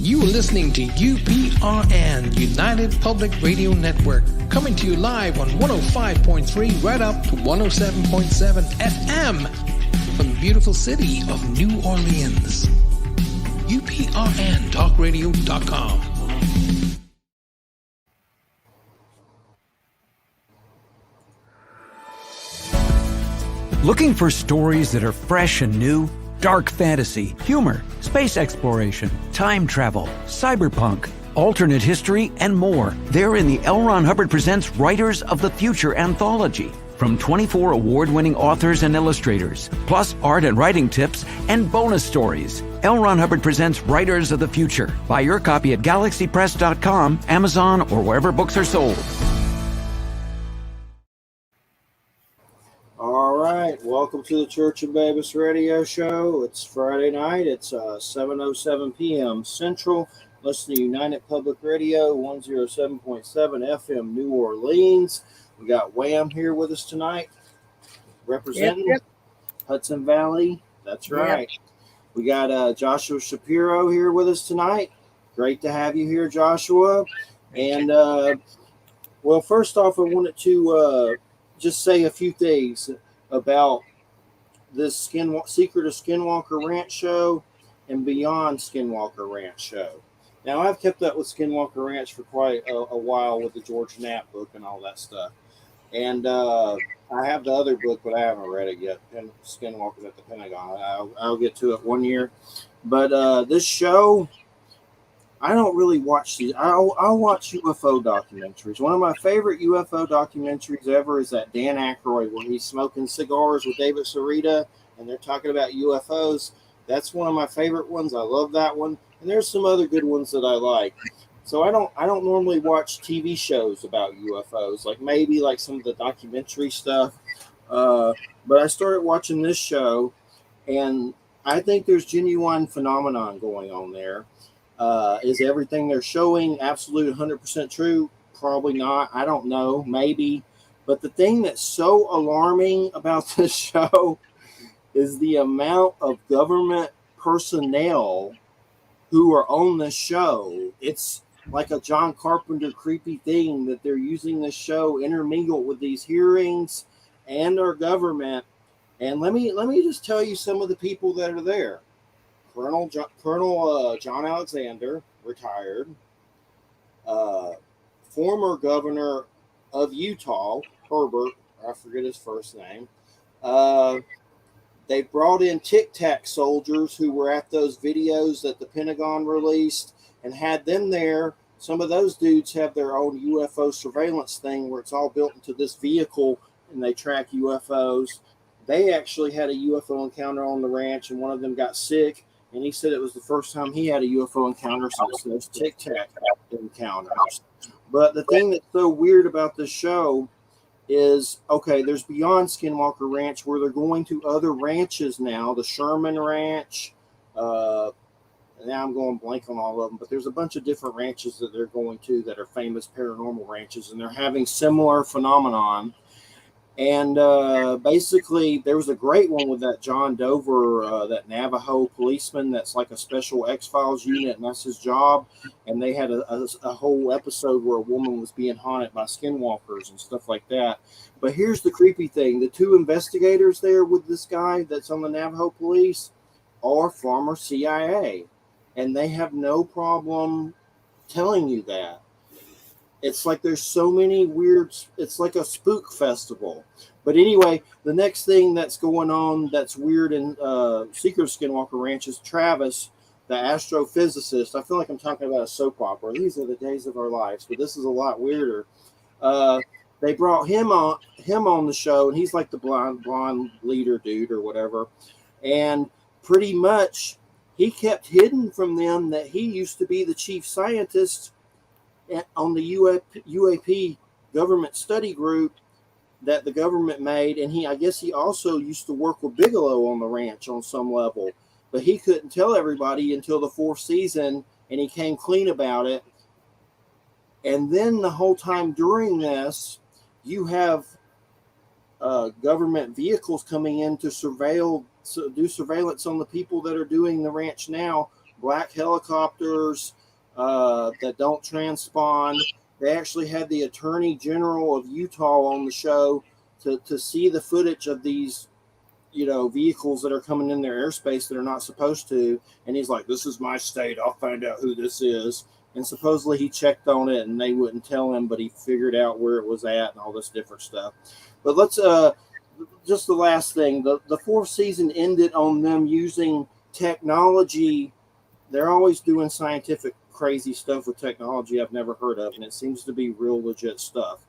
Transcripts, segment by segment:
You are listening to UPRN, United Public Radio Network, coming to you live on 105.3 right up to 107.7 FM from the beautiful city of New Orleans. UPRNTalkRadio.com. Looking for stories that are fresh and new? Dark fantasy, humor, space exploration, time travel, cyberpunk, alternate history, and more. They're in the L. Ron Hubbard Presents Writers of the Future anthology. From 24 award-winning authors and illustrators, plus art and writing tips and bonus stories. L. Ron Hubbard Presents Writers of the Future. Buy your copy at galaxypress.com, Amazon, or wherever books are sold. All right, welcome to the Church of Mabus radio show. It's Friday night. It's 7:07 p.m. Central. Listen to United Public Radio, 107.7 FM, New Orleans. We got Wham here with us tonight, representing Hudson Valley. That's right. Yep. We got Joshua Shapiro here with us tonight. Great to have you here, Joshua. And, well, first off, I wanted to just say a few things about this Secret of Skinwalker Ranch show and Beyond Skinwalker Ranch show. Now, I've kept up with Skinwalker Ranch for quite a while with the George Knapp book and all that stuff. And I have the other book, but I haven't read it yet, Skinwalkers at the Pentagon. I'll get to it one year. But this show, I don't really watch these. I'll watch UFO documentaries. One of my favorite UFO documentaries ever is that Dan Aykroyd, where he's smoking cigars with David Sarita, and they're talking about UFOs. That's one of my favorite ones. I love that one. And there's some other good ones that I like. So I don't normally watch TV shows about UFOs, like maybe like some of the documentary stuff. But I started watching this show, and I think there's genuine phenomenon going on there. Is everything they're showing absolute 100% true? Probably not. I don't know. Maybe. But the thing that's so alarming about this show is the amount of government personnel who are on this show. It's like a John Carpenter creepy thing that they're using this show intermingled with these hearings and our government. And let me just tell you some of the people that are there. Colonel John Alexander, retired. Former governor of Utah, Herbert, I forget his first name. They brought in Tic Tac soldiers who were at those videos that the Pentagon released and had them there. Some of those dudes have their own UFO surveillance thing where it's all built into this vehicle and they track UFOs. They actually had a UFO encounter on the ranch, and one of them got sick. And he said it was the first time he had a UFO encounter since those Tic Tac encounters. But the thing that's so weird about this show is, okay, there's Beyond Skinwalker Ranch where they're going to other ranches now, the Sherman Ranch. Now I'm going blank on all of them, but there's a bunch of different ranches that they're going to that are famous paranormal ranches, and they're having similar phenomenon. And basically, there was a great one with that John Dover, that Navajo policeman that's like a special X-Files unit, and that's his job. And they had a whole episode where a woman was being haunted by skinwalkers and stuff like that. But here's the creepy thing. The two investigators there with this guy that's on the Navajo police are former CIA. And they have no problem telling you that. It's like there's so many weird, it's like a spook festival. But anyway, the next thing that's going on that's weird in Secret of Skinwalker Ranch is Travis, the astrophysicist. I feel like I'm talking about a soap opera. These are the days of our lives, but this is a lot weirder. They brought him on the show, and he's like the blonde leader dude or whatever. And pretty much he kept hidden from them that he used to be the chief scientist on the UAP government study group that the government made, and I guess he also used to work with Bigelow on the ranch on some level, but he couldn't tell everybody until the 4th season, and he came clean about it. And then the whole time during this, you have government vehicles coming in to do surveillance on the people that are doing the ranch now black helicopters that don't transpond. They actually had the Attorney General of Utah on the show to see the footage of these, vehicles that are coming in their airspace that are not supposed to. And he's like, "This is my state. I'll find out who this is." And supposedly he checked on it and they wouldn't tell him, but he figured out where it was at and all this different stuff. But let's just the last thing. The fourth season ended on them using technology. They're always doing scientific crazy stuff with technology I've never heard of, and it seems to be real legit stuff,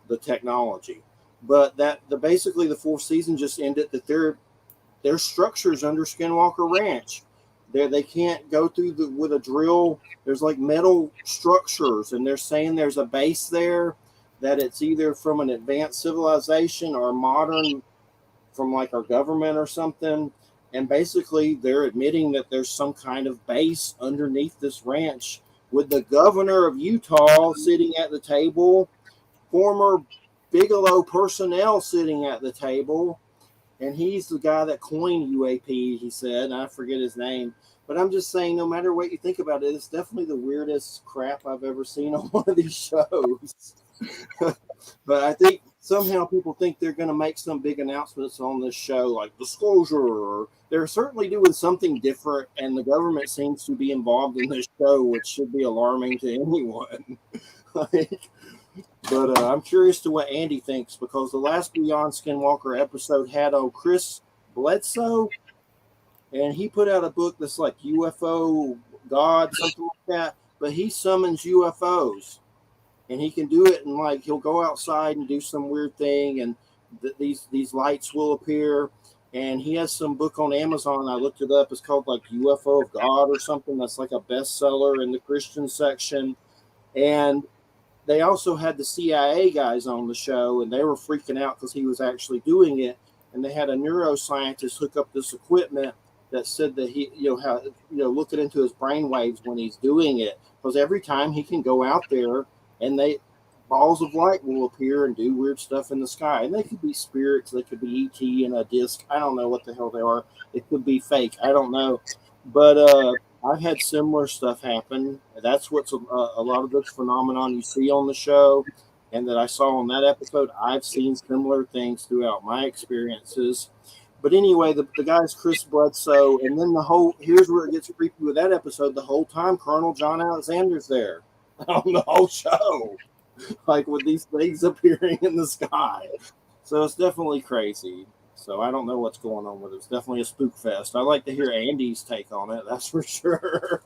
the technology. But basically the fourth season just ended that their structures under Skinwalker Ranch. They can't go through with a drill. There's like metal structures, and they're saying there's a base there that it's either from an advanced civilization or modern from like our government or something. And basically they're admitting that there's some kind of base underneath this ranch with the governor of Utah sitting at the table, former Bigelow personnel sitting at the table. And he's the guy that coined UAP, he said, and I forget his name. But I'm just saying, no matter what you think about it, it's definitely the weirdest crap I've ever seen on one of these shows. But I think somehow people think they're going to make some big announcements on this show, like disclosure, or they're certainly doing something different, and the government seems to be involved in this show, which should be alarming to anyone. But I'm curious to what Andy thinks, because the last Beyond Skinwalker episode had Chris Bledsoe, and he put out a book that's like UFO God, something like that, but he summons UFOs. And he can do it, and like he'll go outside and do some weird thing, and these lights will appear. And he has some book on Amazon. I looked it up. It's called like UFO of God or something. That's like a bestseller in the Christian section. And they also had the CIA guys on the show, and they were freaking out because he was actually doing it. And they had a neuroscientist hook up this equipment that said that he, looking into his brain waves when he's doing it, because every time he can go out there, and balls of light will appear and do weird stuff in the sky. And they could be spirits. They could be ET in a disc. I don't know what the hell they are. It could be fake. I don't know. But I've had similar stuff happen. That's what's a lot of this phenomenon you see on the show and that I saw on that episode. I've seen similar things throughout my experiences. But anyway, the guy's Chris Bledsoe. And then here's where it gets creepy with that episode. The whole time, Colonel John Alexander's there on the whole show, like with these things appearing in the sky. So it's definitely crazy. So I don't know what's going on with it. It's definitely a spook fest. I like to hear Andy's take on it, that's for sure.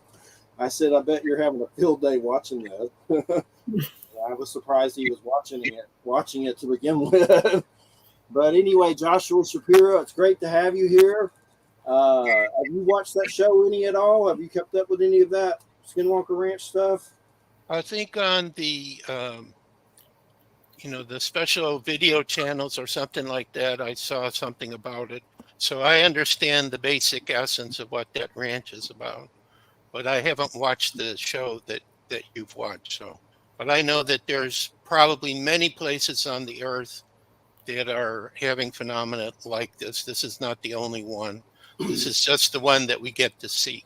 I said, I bet you're having a field day watching this. I was surprised he was watching it to begin with. But anyway, Joshua Shapiro, it's great to have you here. Have you watched that show any at all? Have you kept up with any of that Skinwalker Ranch stuff? I think on the, the special video channels or something like that, I saw something about it. So I understand the basic essence of what that ranch is about. But I haven't watched the show that you've watched. So, but I know that there's probably many places on the earth that are having phenomena like this. This is not the only one. This is just the one that we get to see.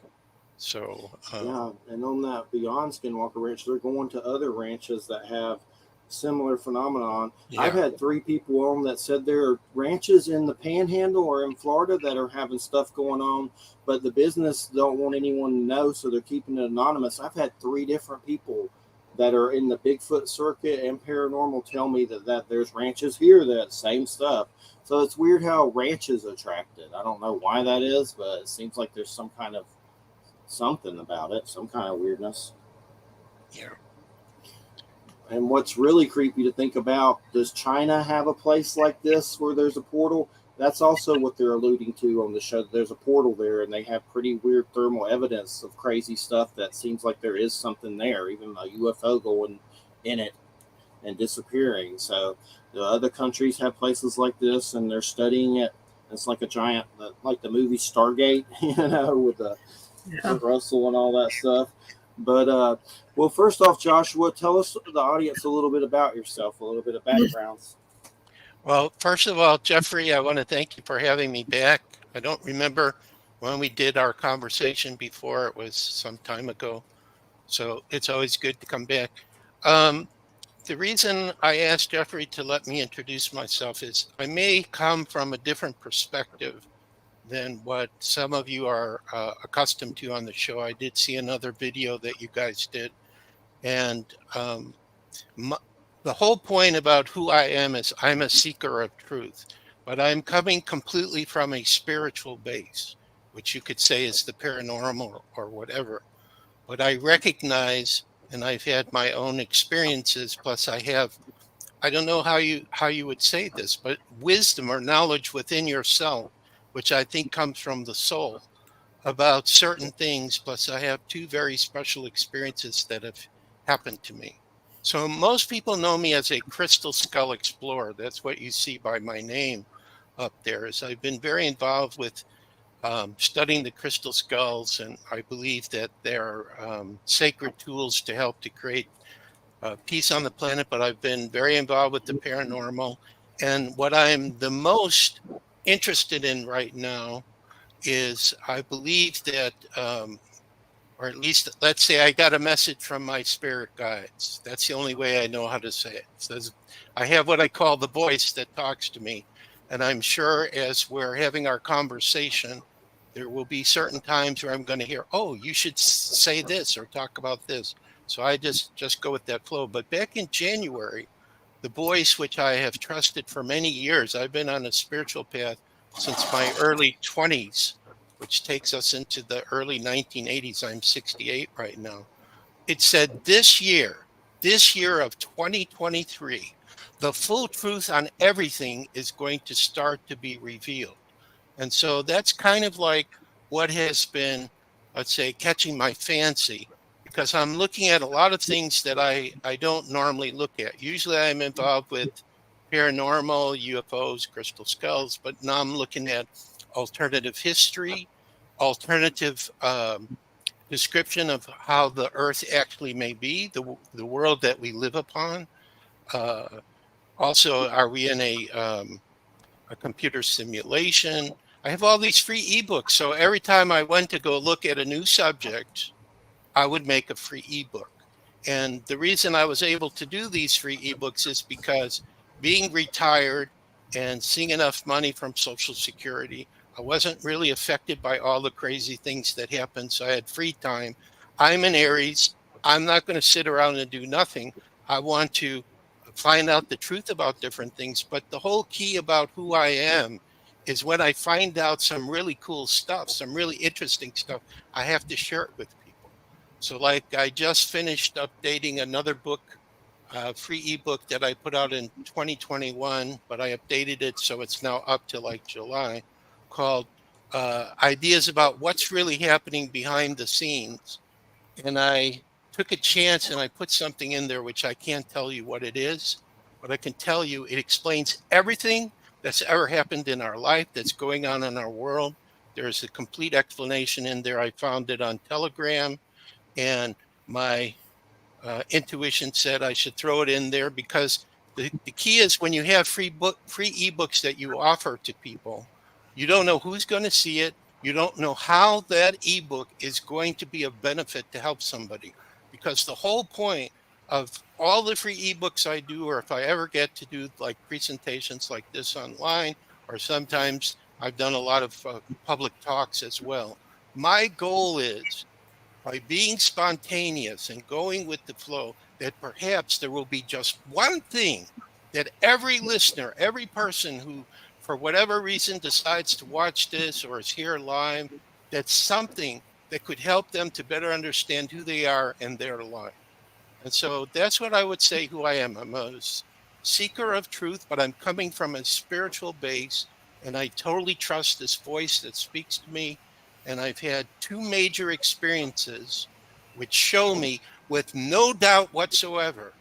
So yeah, and on that Beyond Skinwalker Ranch, they're going to other ranches that have similar phenomenon. Yeah. I've had 3 people on that said there are ranches in the Panhandle or in Florida that are having stuff going on, but the business don't want anyone to know, so they're keeping it anonymous. I've had 3 different people that are in the Bigfoot circuit and paranormal tell me that there's ranches here that same stuff. So it's weird how ranches attracted. I don't know why that is, but it seems like there's some kind of something about it, some kind of weirdness. Yeah. And what's really creepy to think about, does China have a place like this where there's a portal? That's also what they're alluding to on the show. There's a portal there, and they have pretty weird thermal evidence of crazy stuff that seems like there is something there, even a UFO going in it and disappearing. So the other countries have places like this, and they're studying it. It's like a giant, like the movie Stargate, with the Russell and all that stuff. But well, first off, Joshua, tell us, the audience, a little bit about yourself, a little bit of backgrounds. Well, first of all, Jeffrey, I want to thank you for having me back. I don't remember when we did our conversation before. It was some time ago. So it's always good to come back. Um, the reason I asked Jeffrey to let me introduce myself is I may come from a different perspective than what some of you are accustomed to on the show. I did see another video that you guys did. And my, the whole point about who I am is I'm a seeker of truth, but I'm coming completely from a spiritual base, which you could say is the paranormal or whatever. But I recognize, and I've had my own experiences, plus I don't know how you would say this, but wisdom or knowledge within yourself, which I think comes from the soul about certain things. Plus, I have two very special experiences that have happened to me. So most people know me as a crystal skull explorer. That's what you see by my name up there. Is I've been very involved with studying the crystal skulls, and I believe that they're sacred tools to help to create peace on the planet. But I've been very involved with the paranormal, and what I'm the most interested in right now is I believe that, or at least let's say I got a message from my spirit guides. That's the only way I know how to say it. It says I have what I call the voice that talks to me. And I'm sure as we're having our conversation, there will be certain times where I'm going to hear, oh, you should say this or talk about this. So I just go with that flow. But back in January, the voice which I have trusted for many years, I've been on a spiritual path since my early 20s, which takes us into the early 1980s. I'm 68 right now. It said this year of 2023, the full truth on everything is going to start to be revealed. And so that's kind of like what has been, let's say, catching my fancy, because I'm looking at a lot of things that I don't normally look at. Usually I'm involved with paranormal, UFOs, crystal skulls, but now I'm looking at alternative history, alternative description of how the earth actually may be, the world that we live upon. Uh, Also, are we in a computer simulation? I have all these free ebooks. So every time I went to go look at a new subject, I would make a free ebook. And the reason I was able to do these free ebooks is because being retired and seeing enough money from Social Security, I wasn't really affected by all the crazy things that happened. So I had free time. I'm an Aries. I'm not going to sit around and do nothing. I want to find out the truth about different things. But the whole key about who I am is when I find out some really cool stuff, some really interesting stuff, I have to share it with people. So, like, I just finished updating another book, free ebook that I put out in 2021, but I updated it so it's now up to like July, called Ideas About What's Really Happening Behind the Scenes. And I took a chance and I put something in there which I can't tell you what it is, but I can tell you it explains everything that's ever happened in our life, that's going on in our world. There's a complete explanation in there. I found it on Telegram, and my intuition said I should throw it in there because the key is when you have free ebooks that you offer to people, you don't know who's going to see it. You don't know how that ebook is going to be of benefit to help somebody, because the whole point of all the free ebooks I do, or if I ever get to do like presentations like this online, or sometimes I've done a lot of public talks as well. My goal is, by being spontaneous and going with the flow, that perhaps there will be just one thing that every listener, every person who, for whatever reason, decides to watch this or is here live, that's something that could help them to better understand who they are and their life. And so that's what I would say who I am. I'm a seeker of truth, but I'm coming from a spiritual base, and I totally trust this voice that speaks to me. And I've had two major experiences which show me with no doubt whatsoever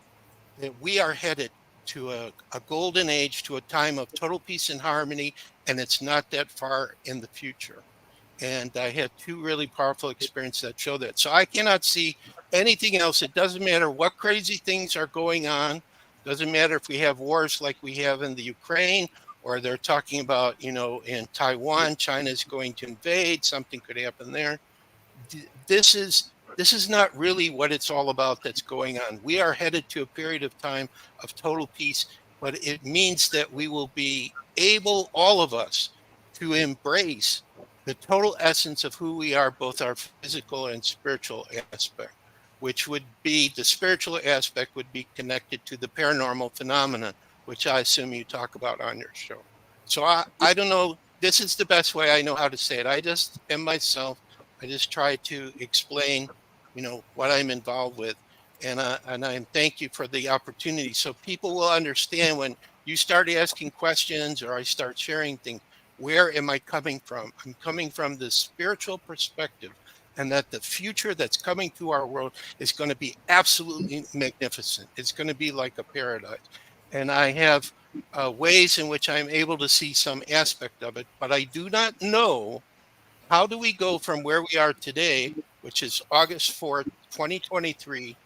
that we are headed to a golden age, to a time of total peace and harmony, and it's not that far in the future. And I had two really powerful experiences that show that. So I cannot see anything else. It doesn't matter what crazy things are going on. Doesn't matter if we have wars like we have in the Ukraine, or they're talking about, in Taiwan, China's going to invade, something could happen there. This is not really what it's all about that's going on. We are headed to a period of time of total peace, but it means that we will be able, all of us, to embrace the total essence of who we are, both our physical and spiritual aspect, which would be the spiritual aspect would be connected to the paranormal phenomena, which I assume you talk about on your show. So I don't know. This is the best way I know how to say it. I just am myself. I just try to explain, what I'm involved with. And I thank you for the opportunity. So people will understand when you start asking questions or I start sharing things, where am I coming from? I'm coming from the spiritual perspective, and that the future that's coming to our world is going to be absolutely magnificent. It's going to be like a paradise. And I have ways in which I'm able to see some aspect of it, but I do not know how do we go from where we are today, which is August 4th, 2023,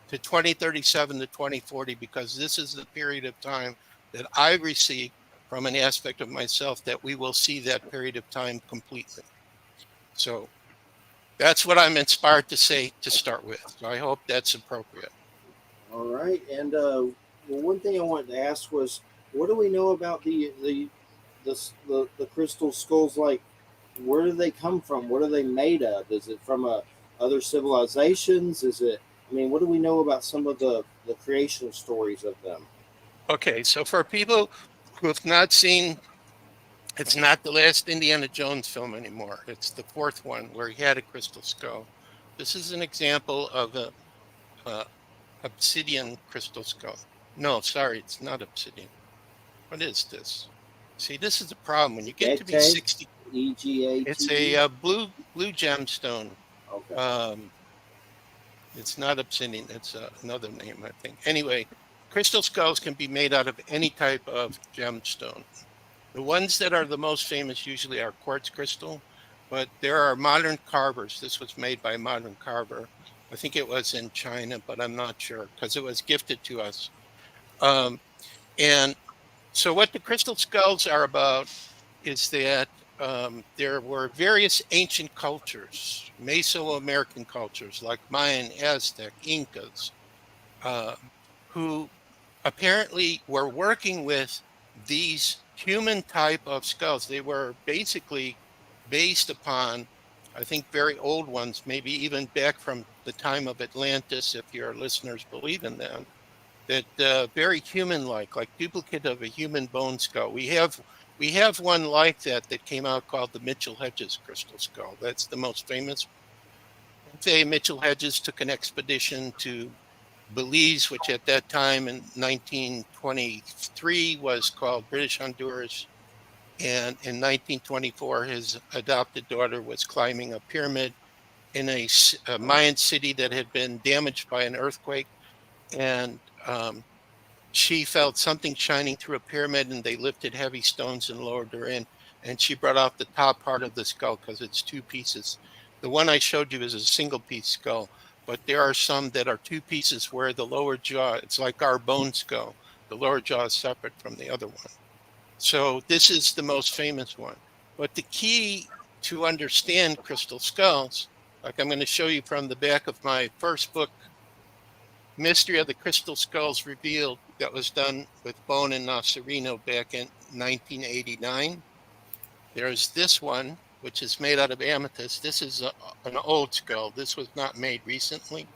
to 2037 to 2040, because this is the period of time that I receive from an aspect of myself that we will see that period of time completely. So that's what I'm inspired to say to start with. So I hope that's appropriate. All right. And one thing I wanted to ask was, what do we know about the crystal skulls? Like, where do they come from? What are they made of? Is it from other civilizations? Is it? I mean, what do we know about some of the creation stories of them? Okay, so for people who have not seen, it's not the last Indiana Jones film anymore. It's the fourth one where he had a crystal skull. This is an example of a obsidian crystal skull. No, sorry, it's not obsidian. What is this? See, this is the problem when you get to be 60. EGA. It's a blue gemstone. Okay. It's not obsidian. It's another name, I think. Anyway, crystal skulls can be made out of any type of gemstone. The ones that are the most famous usually are quartz crystal, but there are modern carvers. This was made by a modern carver. I think it was in China, but I'm not sure because it was gifted to us. And so what the crystal skulls are about is that there were various ancient cultures, Mesoamerican cultures like Mayan, Aztec, Incas, who apparently were working with these human type of skulls. They were basically based upon, I think, very old ones, maybe even back from the time of Atlantis, if your listeners believe in them, that very human-like duplicate of a human bone skull. We have one like that came out called the Mitchell Hedges crystal skull. That's the most famous. Say Mitchell Hedges took an expedition to Belize, which at that time in 1923 was called British Honduras. And in 1924, his adopted daughter was climbing a pyramid in a Mayan city that had been damaged by an earthquake. And she felt something shining through a pyramid, and they lifted heavy stones and lowered her in. And she brought out the top part of the skull because it's two pieces. The one I showed you is a single piece skull, but there are some that are two pieces where the lower jaw, it's like our bone skull. The lower jaw is separate from the other one. So this is the most famous one. But the key to understand crystal skulls, like I'm going to show you from the back of my first book, Mystery of the Crystal Skulls Revealed, that was done with Bone and Nasserino back in 1989. There's this one, which is made out of amethyst. This is an old skull. This was not made recently.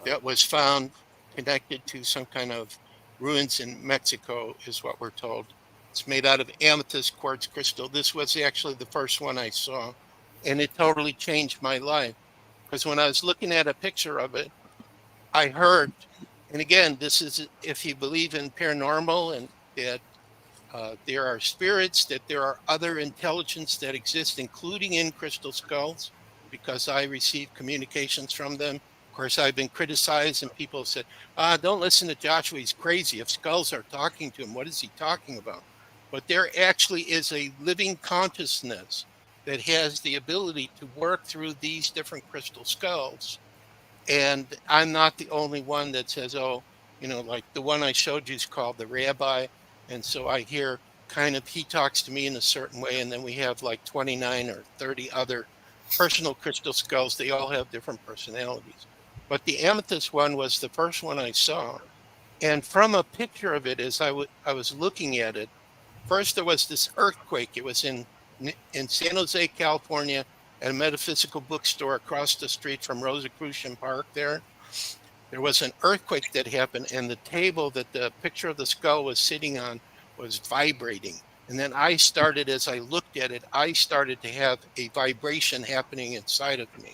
That was found connected to some kind of ruins in Mexico, is what we're told. It's made out of amethyst quartz crystal. This was actually the first one I saw, and it totally changed my life. Because when I was looking at a picture of it, I heard, and again, this is if you believe in paranormal and that there are spirits, that there are other intelligence that exist, including in crystal skulls, because I receive communications from them. Of course, I've been criticized and people have said, don't listen to Joshua, he's crazy. If skulls are talking to him, what is he talking about? But there actually is a living consciousness that has the ability to work through these different crystal skulls. And I'm not the only one that says, like the one I showed you is called the Rabbi. And so I hear he talks to me in a certain way, and then we have like 29 or 30 other personal crystal skulls. They all have different personalities. But the amethyst one was the first one I saw. And from a picture of it, as I was looking at it, first there was this earthquake. It was in San Jose, California, at a metaphysical bookstore across the street from Rosicrucian Park there. There was an earthquake that happened, and the table that the picture of the skull was sitting on was vibrating. And then as I looked at it, I started to have a vibration happening inside of me.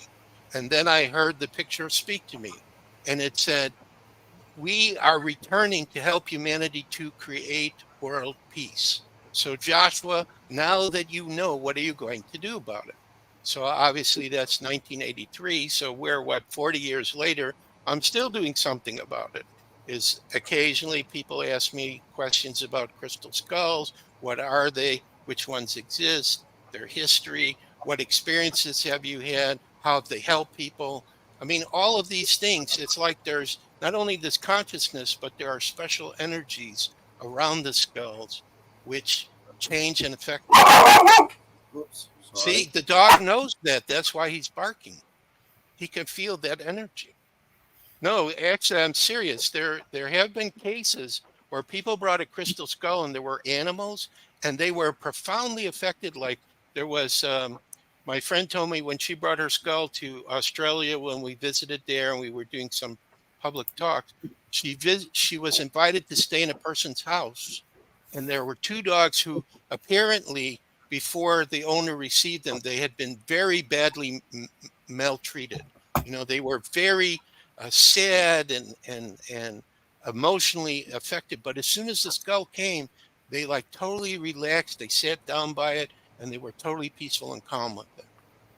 And then I heard the picture speak to me, and it said, "We are returning to help humanity to create world peace. So Joshua, now that you know, what are you going to do about it?" So obviously that's 1983. So we're 40 years later, I'm still doing something about it. Is occasionally people ask me questions about crystal skulls. What are they? Which ones exist? Their history. What experiences have you had? How have they helped people? I mean, all of these things, it's like there's not only this consciousness, but there are special energies around the skulls which change and affect. Oops, See, sorry. the dog knows that. That's why he's barking. He can feel that energy. No, actually, I'm serious. There have been cases where people brought a crystal skull and there were animals and they were profoundly affected. Like there was, my friend told me when she brought her skull to Australia when we visited there and we were doing some public talks, she was invited to stay in a person's house. And there were two dogs who apparently, before the owner received them, they had been very badly maltreated. You know, they were very sad and emotionally affected. But as soon as the skull came, they like totally relaxed. They sat down by it and they were totally peaceful and calm with it.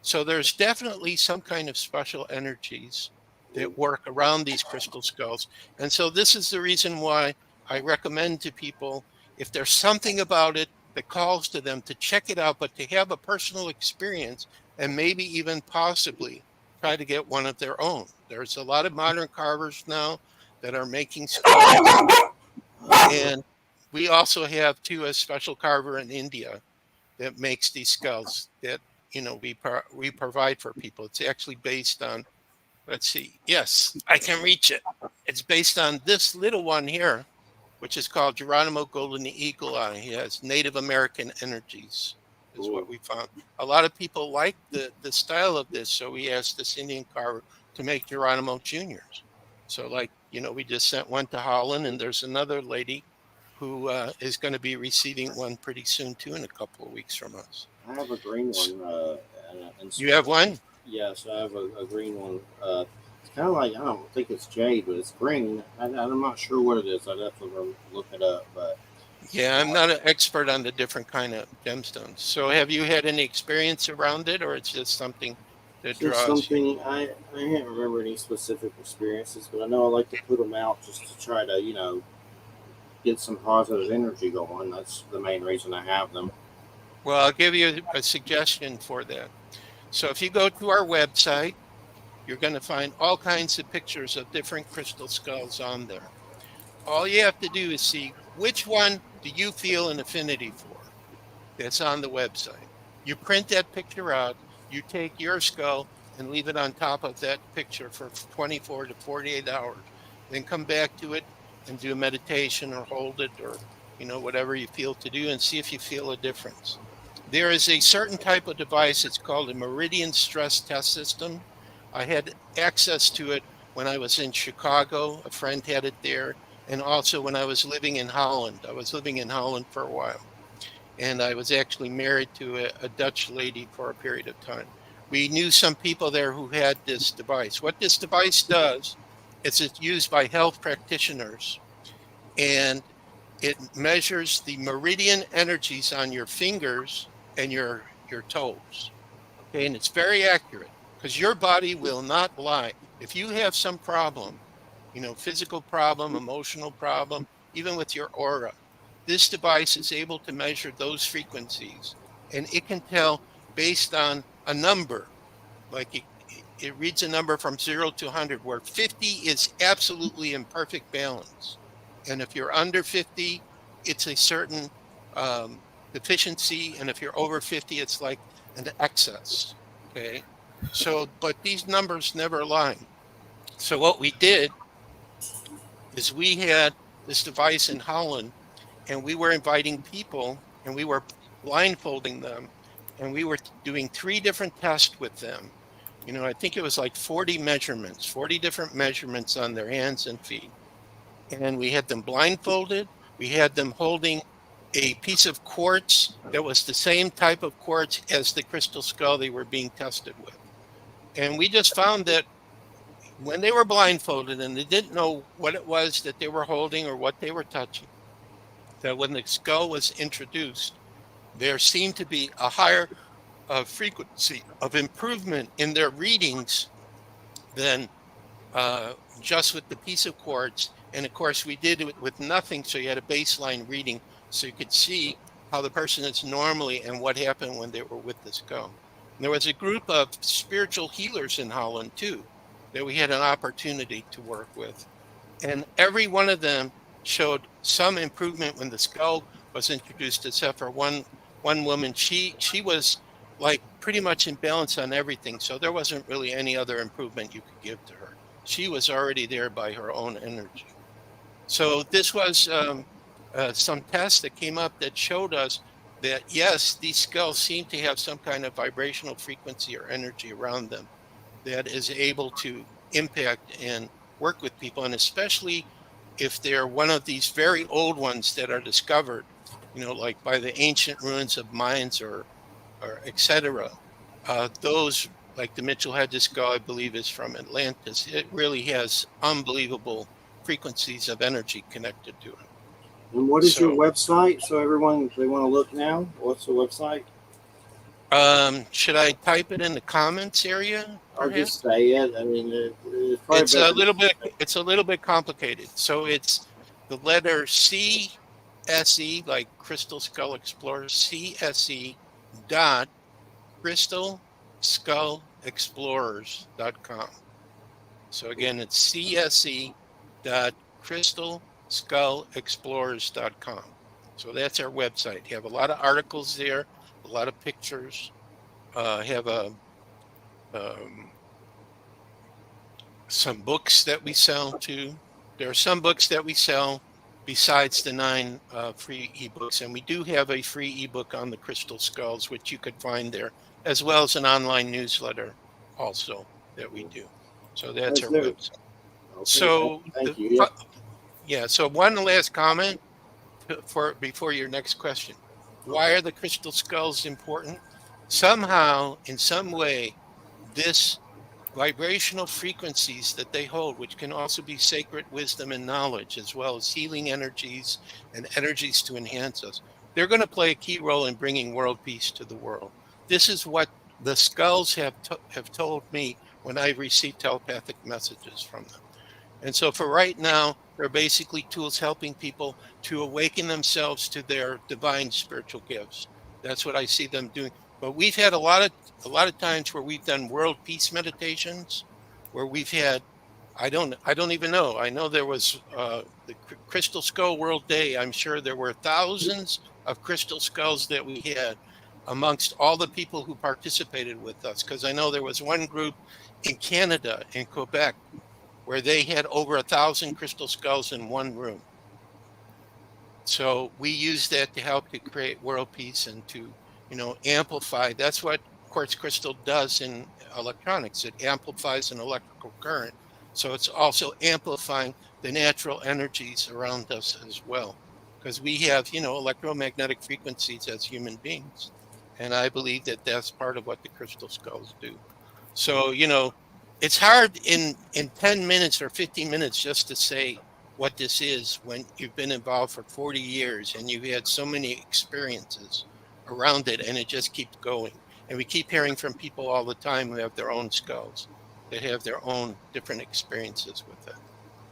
So there's definitely some kind of special energies that work around these crystal skulls. And so this is the reason why I recommend to people, if there's something about it that calls to them, to check it out, but to have a personal experience and maybe even possibly try to get one of their own. There's a lot of modern carvers now that are making skulls. And we also have too a special carver in India that makes these skulls that, you know, we provide for people. It's actually based on, let's see, yes, I can reach it. It's based on this little one here, which is called Geronimo Golden Eagle Eye. He has Native American energies, is what we found. A lot of people like the style of this, so we asked this Indian carver to make Geronimo Juniors. So, like, you know, we just sent one to Holland, and there's another lady who is going to be receiving one pretty soon too, in a couple of weeks from us. I have a green one. You have one? Yes, I have a green one. It's kind of like, I don't think it's jade, but it's green. I'm not sure what it is. I'd have to look it up. But yeah, I'm not an expert on the different kind of gemstones. So have you had any experience around it, or it's just something that draws something you? I can't remember any specific experiences, but I know I like to put them out just to try to, you know, get some positive energy going. That's the main reason I have them. Well, I'll give you a suggestion for that. So if you go to our website, you're going to find all kinds of pictures of different crystal skulls on there. All you have to do is see which one do you feel an affinity for. That's on the website. You print that picture out, you take your skull and leave it on top of that picture for 24 to 48 hours. Then come back to it and do a meditation or hold it, or, you know, whatever you feel to do, and see if you feel a difference. There is a certain type of device. It's called a meridian stress test system. I had access to it when I was in Chicago. A friend had it there. And also when I was living in Holland. I was living in Holland for a while. And I was actually married to a Dutch lady for a period of time. We knew some people there who had this device. What this device does is it's used by health practitioners. And it measures the meridian energies on your fingers and your toes. Okay, and it's very accurate because your body will not lie. If you have some problem, you know, physical problem, emotional problem, even with your aura, this device is able to measure those frequencies, and it can tell based on a number. Like it reads a number from 0 to 100, where 50 is absolutely in perfect balance. And if you're under 50, it's a certain deficiency, and if you're over 50, it's like an excess. Okay, so but these numbers never align. So what we did is we had this device in Holland, and we were inviting people, and we were blindfolding them, and we were doing 3 different tests with them. You know, I think it was like 40 measurements, 40 different measurements on their hands and feet. And we had them blindfolded. We had them holding a piece of quartz that was the same type of quartz as the crystal skull they were being tested with. And we just found that when they were blindfolded and they didn't know what it was that they were holding or what they were touching, that when the skull was introduced, there seemed to be a higher frequency of improvement in their readings than just with the piece of quartz. And of course, we did it with nothing, so you had a baseline reading, so you could see how the person is normally and what happened when they were with the skull. And there was a group of spiritual healers in Holland too that we had an opportunity to work with, and every one of them showed some improvement when the skull was introduced, except for one woman. She was like pretty much in balance on everything, so there wasn't really any other improvement you could give to her. She was already there by her own energy. So this was some tests that came up that showed us that yes, these skulls seem to have some kind of vibrational frequency or energy around them that is able to impact and work with people, and especially if they're one of these very old ones that are discovered, you know, like by the ancient ruins of mines or etc. Those, like the Mitchell Hedges skull, I believe, is from Atlantis. It really has unbelievable frequencies of energy connected to it. And what is your website? So everyone, if they want to look now, what's the website? Should I type it in the comments area? I'll just say it. I mean, it's a little bit complicated. So it's the letter CSE, like Crystal Skull Explorer, CSE dot crystalskullexplorers.com. So again, it's CSE dot crystalskullexplorers.com. So that's our website. You have a lot of articles there, a lot of pictures. Have some books that we sell too. There are some books that we sell besides the 9 free ebooks, and we do have a free ebook on the crystal skulls, which you could find there, as well as an online newsletter also that we do. So that's our website. Okay, so thank you. Yeah. So one last comment before your next question. Why are the crystal skulls important? Somehow, in some way, this vibrational frequencies that they hold, which can also be sacred wisdom and knowledge, as well as healing energies and energies to enhance us, they're going to play a key role in bringing world peace to the world. This is what the skulls have told me when I received telepathic messages from them. And so for right now, they're basically tools helping people to awaken themselves to their divine spiritual gifts. That's what I see them doing. But we've had a lot of times where we've done world peace meditations, where we've had, I don't even know. I know there was the Crystal Skull World Day. I'm sure there were thousands of crystal skulls that we had amongst all the people who participated with us. Because I know there was one group in Canada, in Quebec, where they had over 1,000 crystal skulls in one room. So we use that to help to create world peace and to, amplify. That's what quartz crystal does in electronics. It amplifies an electrical current. So it's also amplifying the natural energies around us as well. Because we have, electromagnetic frequencies as human beings. And I believe that that's part of what the crystal skulls do. So, it's hard in 10 minutes or 15 minutes just to say what this is when you've been involved for 40 years and you've had so many experiences around it, and it just keeps going. And we keep hearing from people all the time who have their own skulls, that have their own different experiences with it.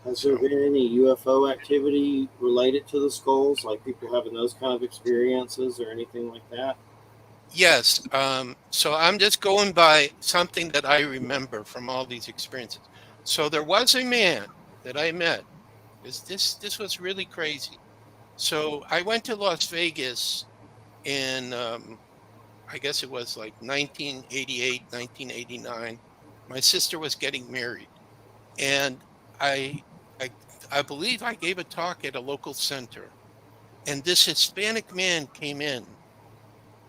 Has there been any UFO activity related to the skulls, like people having those kind of experiences or anything like that? Yes. So I'm just going by something that I remember from all these experiences. So there was a man that I met. This was really crazy. So I went to Las Vegas in, I guess it was like 1988, 1989. My sister was getting married, and I, I, I believe I gave a talk at a local center, and this Hispanic man came in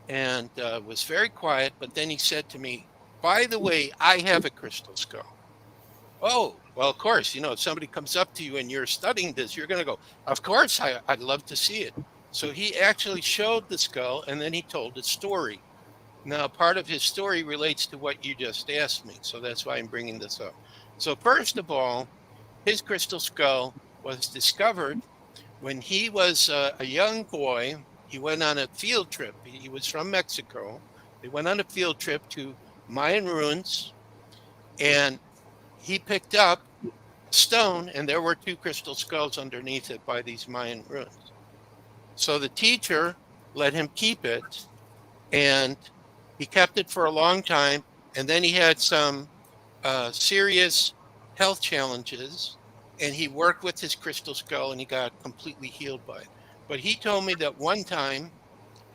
and was very quiet, but then he said to me, "By the way, I have a crystal skull." Oh, well, of course, if somebody comes up to you and you're studying this, you're going to go, "Of course, I'd love to see it." So he actually showed the skull and then he told a story. Now, part of his story relates to what you just asked me. So that's why I'm bringing this up. So, first of all, his crystal skull was discovered when he was a young boy. He went on a field trip. He was from Mexico. They went on a field trip to Mayan ruins, and he picked up a stone, and there were two crystal skulls underneath it by these Mayan ruins. So the teacher let him keep it, and he kept it for a long time. And then he had some serious health challenges, and he worked with his crystal skull, and he got completely healed by it. But he told me that one time,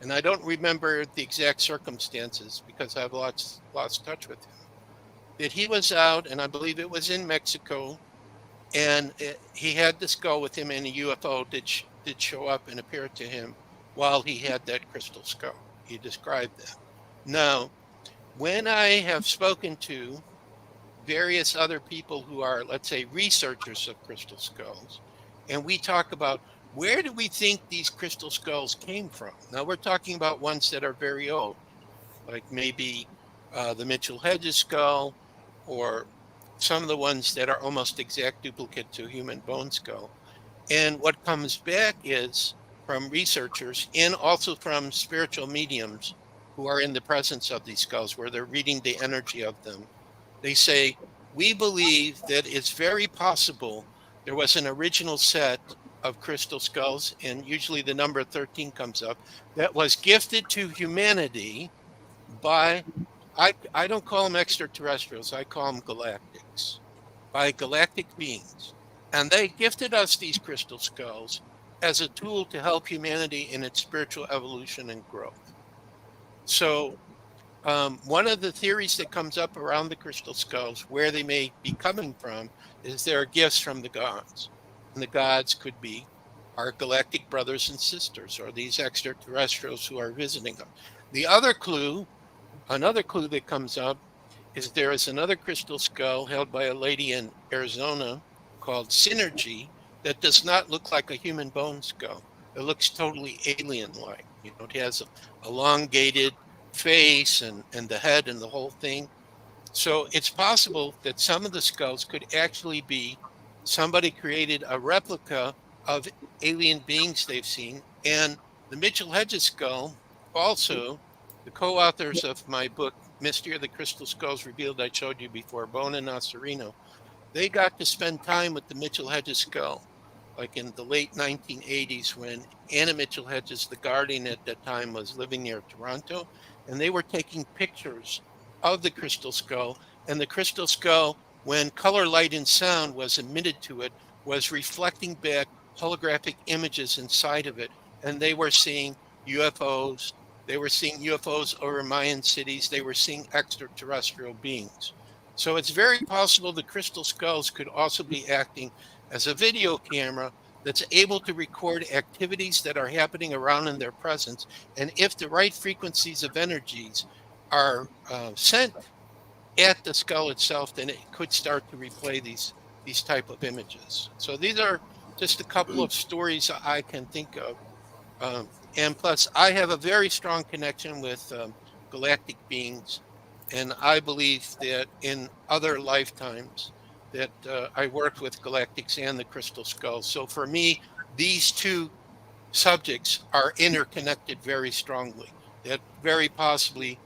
and I don't remember the exact circumstances because I've lost touch with him, that he was out, and I believe it was in Mexico, and he had the skull with him, and a UFO did show up and appear to him while he had that crystal skull. He described that. Now, when I have spoken to various other people who are, let's say, researchers of crystal skulls, and we talk about where do we think these crystal skulls came from? Now, we're talking about ones that are very old, like maybe the Mitchell Hedges skull, or some of the ones that are almost exact duplicate to human bone skull. And what comes back is from researchers and also from spiritual mediums who are in the presence of these skulls, where they're reading the energy of them. They say, we believe that it's very possible there was an original set of crystal skulls, and usually the number 13 comes up, that was gifted to humanity by, I don't call them extraterrestrials, I call them galactics, by galactic beings. And they gifted us these crystal skulls as a tool to help humanity in its spiritual evolution and growth. So one of the theories that comes up around the crystal skulls, where they may be coming from, is there are gifts from the gods. And the gods could be our galactic brothers and sisters, or these extraterrestrials who are visiting them. Another clue that comes up is there is another crystal skull held by a lady in Arizona called Synergy that does not look like a human bone skull. It looks totally alien-like. It has a elongated face and the head and the whole thing. So it's possible that some of the skulls could actually be somebody created a replica of alien beings they've seen. And the Mitchell Hedges skull, also, the co-authors of my book, Mystery of the Crystal Skulls Revealed, I showed you before, Bone and Nasserino, they got to spend time with the Mitchell Hedges skull, like in the late 1980s, when Anna Mitchell Hedges, the guardian at that time, was living near Toronto, and they were taking pictures of the crystal skull. And the crystal skull, when color, light, and sound was emitted to it, was reflecting back holographic images inside of it. And they were seeing UFOs. They were seeing UFOs over Mayan cities. They were seeing extraterrestrial beings. So it's very possible the crystal skulls could also be acting as a video camera that's able to record activities that are happening around in their presence. And if the right frequencies of energies are sent at the skull itself, then it could start to replay these type of images. So these are just a couple of stories I can think of. And plus, I have a very strong connection with galactic beings. And I believe that in other lifetimes that I worked with galactics and the crystal skulls. So for me, these two subjects are interconnected very strongly. That very possibly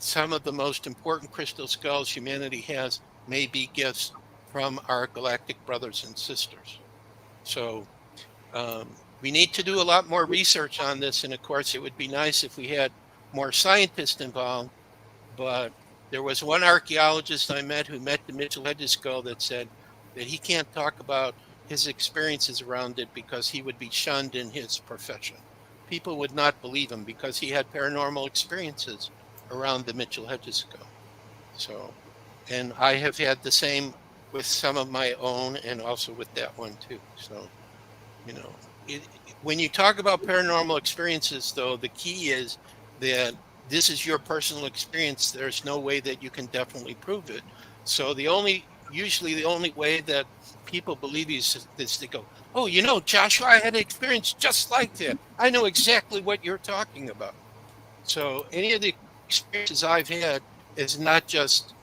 some of the most important crystal skulls humanity has may be gifts from our galactic brothers and sisters. So we need to do a lot more research on this. And of course, it would be nice if we had more scientists involved. But there was one archaeologist I met who met the Mitchell Hedges skull that said that he can't talk about his experiences around it because he would be shunned in his profession. People would not believe him because he had paranormal experiences around the Mitchell Hedges skull. So, and I have had the same with some of my own and also with that one too. So, you know, when you talk about paranormal experiences, though, the key is that this is your personal experience. There's no way that you can definitely prove it. So usually the only way that people believe you is they go, oh, you know, Joshua, I had an experience just like that. I know exactly what you're talking about. So any of the experiences I've had is not just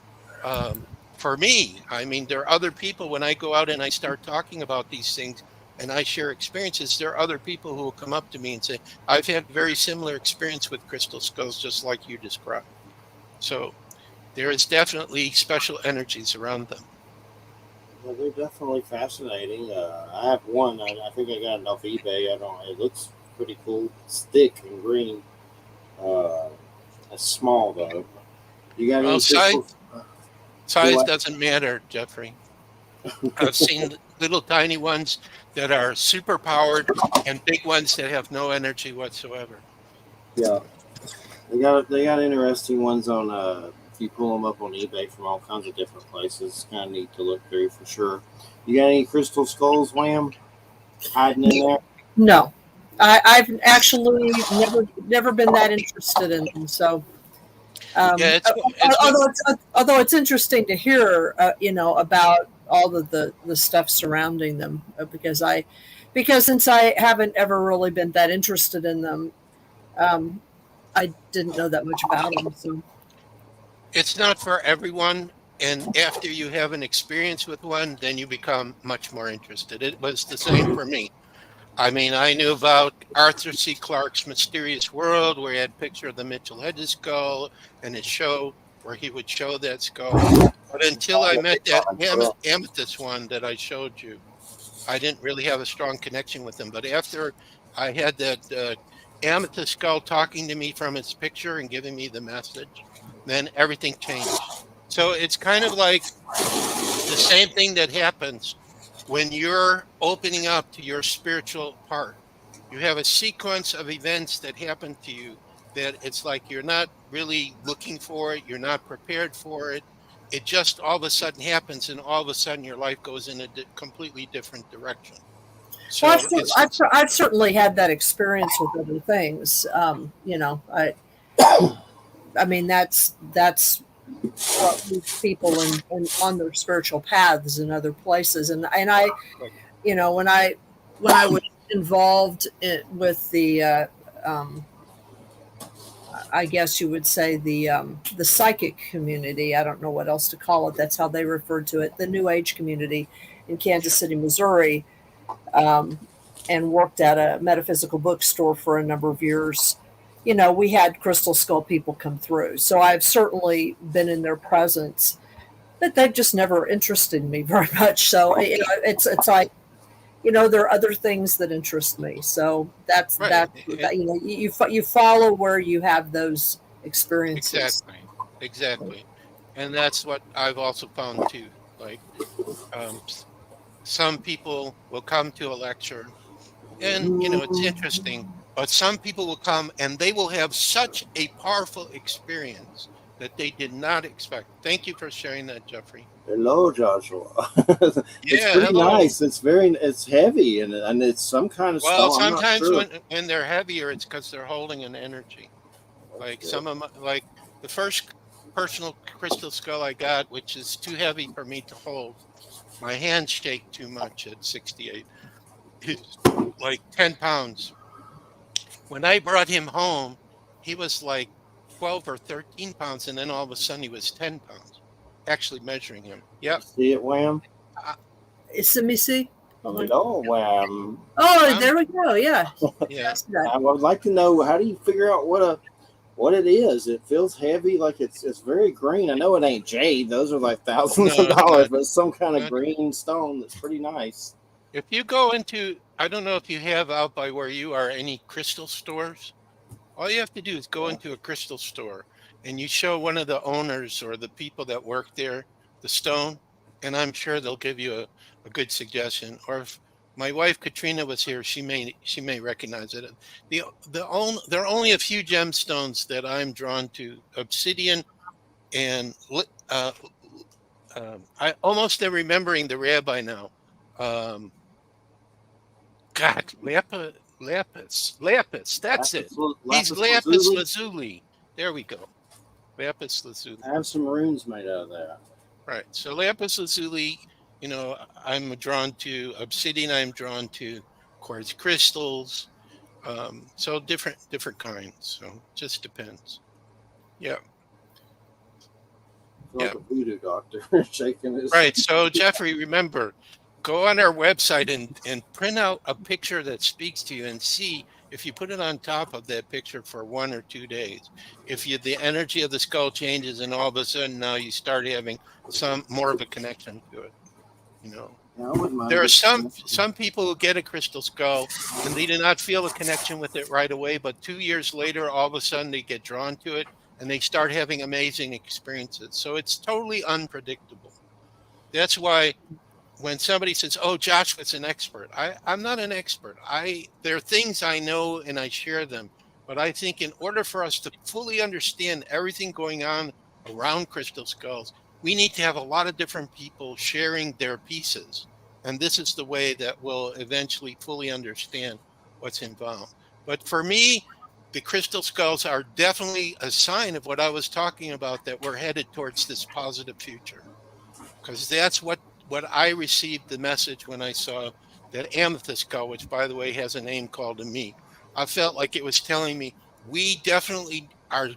for me. I mean, there are other people when I go out and I start talking about these things and I share experiences, there are other people who will come up to me and say, I've had very similar experience with crystal skulls, just like you described. So there is definitely special energies around them. Well, they're definitely fascinating. I have one. I think I got it off eBay. I don't. It looks pretty cool. It's thick and green. It's small though. You got any Well, crystals? size doesn't matter, Jeffrey. I've seen little tiny ones that are super powered and big ones that have no energy whatsoever. Yeah, they got interesting ones on. If you pull them up on eBay from all kinds of different places, it's kind of neat to look through for sure. You got any crystal skulls, Wham, hiding in there? No, I've actually never been that interested in them. So, Yeah, although it's interesting to hear, about all of the stuff surrounding them, because since I haven't ever really been that interested in them, I didn't know that much about them. So. it's not for everyone. And after you have an experience with one, then you become much more interested. It was the same for me. I mean, I knew about Arthur C. Clarke's Mysterious World, where he had a picture of the Mitchell Hedges skull and his show where he would show that skull. But until I met that amethyst one that I showed you, I didn't really have a strong connection with him. But after I had that amethyst skull talking to me from its picture and giving me the message, then everything changed. So it's kind of like the same thing that happens when you're opening up to your spiritual part. You have a sequence of events that happen to you that it's like you're not really looking for it, you're not prepared for it. It just all of a sudden happens, and all of a sudden your life goes in a completely different direction. So Well, I've certainly had that experience with other things. I mean, that's what moves people on their spiritual paths in other places. And I, when I was involved with the, I guess you would say the psychic community. I don't know what else to call it. That's how they referred to it. The New Age community in Kansas City, Missouri, and worked at a metaphysical bookstore for a number of years. We had crystal skull people come through. So I've certainly been in their presence, but they've just never interested me very much. So, it's like, there are other things that interest me. So that's, right. you follow where you have those experiences. Exactly. And that's what I've also found too. Like, some people will come to a lecture and, it's interesting. But some people will come and they will have such a powerful experience that they did not expect. Thank you for sharing that, Jeffrey. Hello, Joshua. It's pretty nice. It's heavy and it's some kind of Well, stone. sometimes when they're heavier, it's because they're holding an energy. Like like the first personal crystal skull I got, which is too heavy for me to hold. My hands shake too much at 68. It's like 10 pounds. When I brought him home, he was like 12 or 13 pounds, and then all of a sudden he was 10 pounds, actually measuring him. Yep. See it, Wham? Let me see. Hello, Wham. Oh, there we go. Yeah. Yeah. I would like to know, how do you figure out what it is? It feels heavy, like it's very green. I know it ain't jade; those are like thousands of dollars, but it's some kind of green stone that's pretty nice. If you go into, I don't know if you have out by where you are any crystal stores. All you have to do is go into a crystal store and you show one of the owners or the people that work there the stone, and I'm sure they'll give you a good suggestion. Or if my wife Katrina was here, she may recognize it. There are only a few gemstones that I'm drawn to: obsidian and I almost am remembering the rabbi now. Um, God, lapis. That's it. He's Lapis lapis lazuli. lazuli. There we go. Lapis lazuli. I have some runes made out of that. Right. So lapis lazuli, I'm drawn to obsidian. I'm drawn to quartz crystals. So different kinds. So just depends. Yeah. I feel Yeah. like a voodoo doctor shaking his. Right. So Jeffrey, remember, go on our website and print out a picture that speaks to you and see if you put it on top of that picture for 1 or 2 days. If the energy of the skull changes and all of a sudden now you start having some more of a connection to it. Yeah, I wouldn't mind There are getting some people who get a crystal skull and they do not feel a connection with it right away, but 2 years later, all of a sudden they get drawn to it and they start having amazing experiences. So it's totally unpredictable. That's why when somebody says, "Oh, Joshua's an expert," I'm not an expert. There are things I know and I share them, but I think in order for us to fully understand everything going on around crystal skulls, we need to have a lot of different people sharing their pieces, and this is the way that we'll eventually fully understand what's involved. But for me, the crystal skulls are definitely a sign of what I was talking about, that we're headed towards this positive future, because that's what I received the message when I saw that amethyst skull, which by the way has a name called to me. I felt like it was telling me we definitely are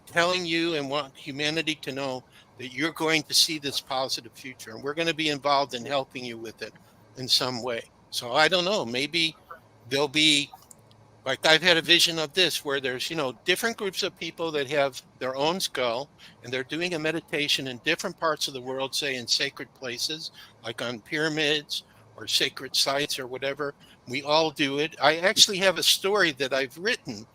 telling you and want humanity to know that you're going to see this positive future, and we're going to be involved in helping you with it in some way. So I don't know, maybe there'll be, like, I've had a vision of this where there's, different groups of people that have their own skull and they're doing a meditation in different parts of the world, say in sacred places, like on pyramids or sacred sites or whatever. We all do it. I actually have a story that I've written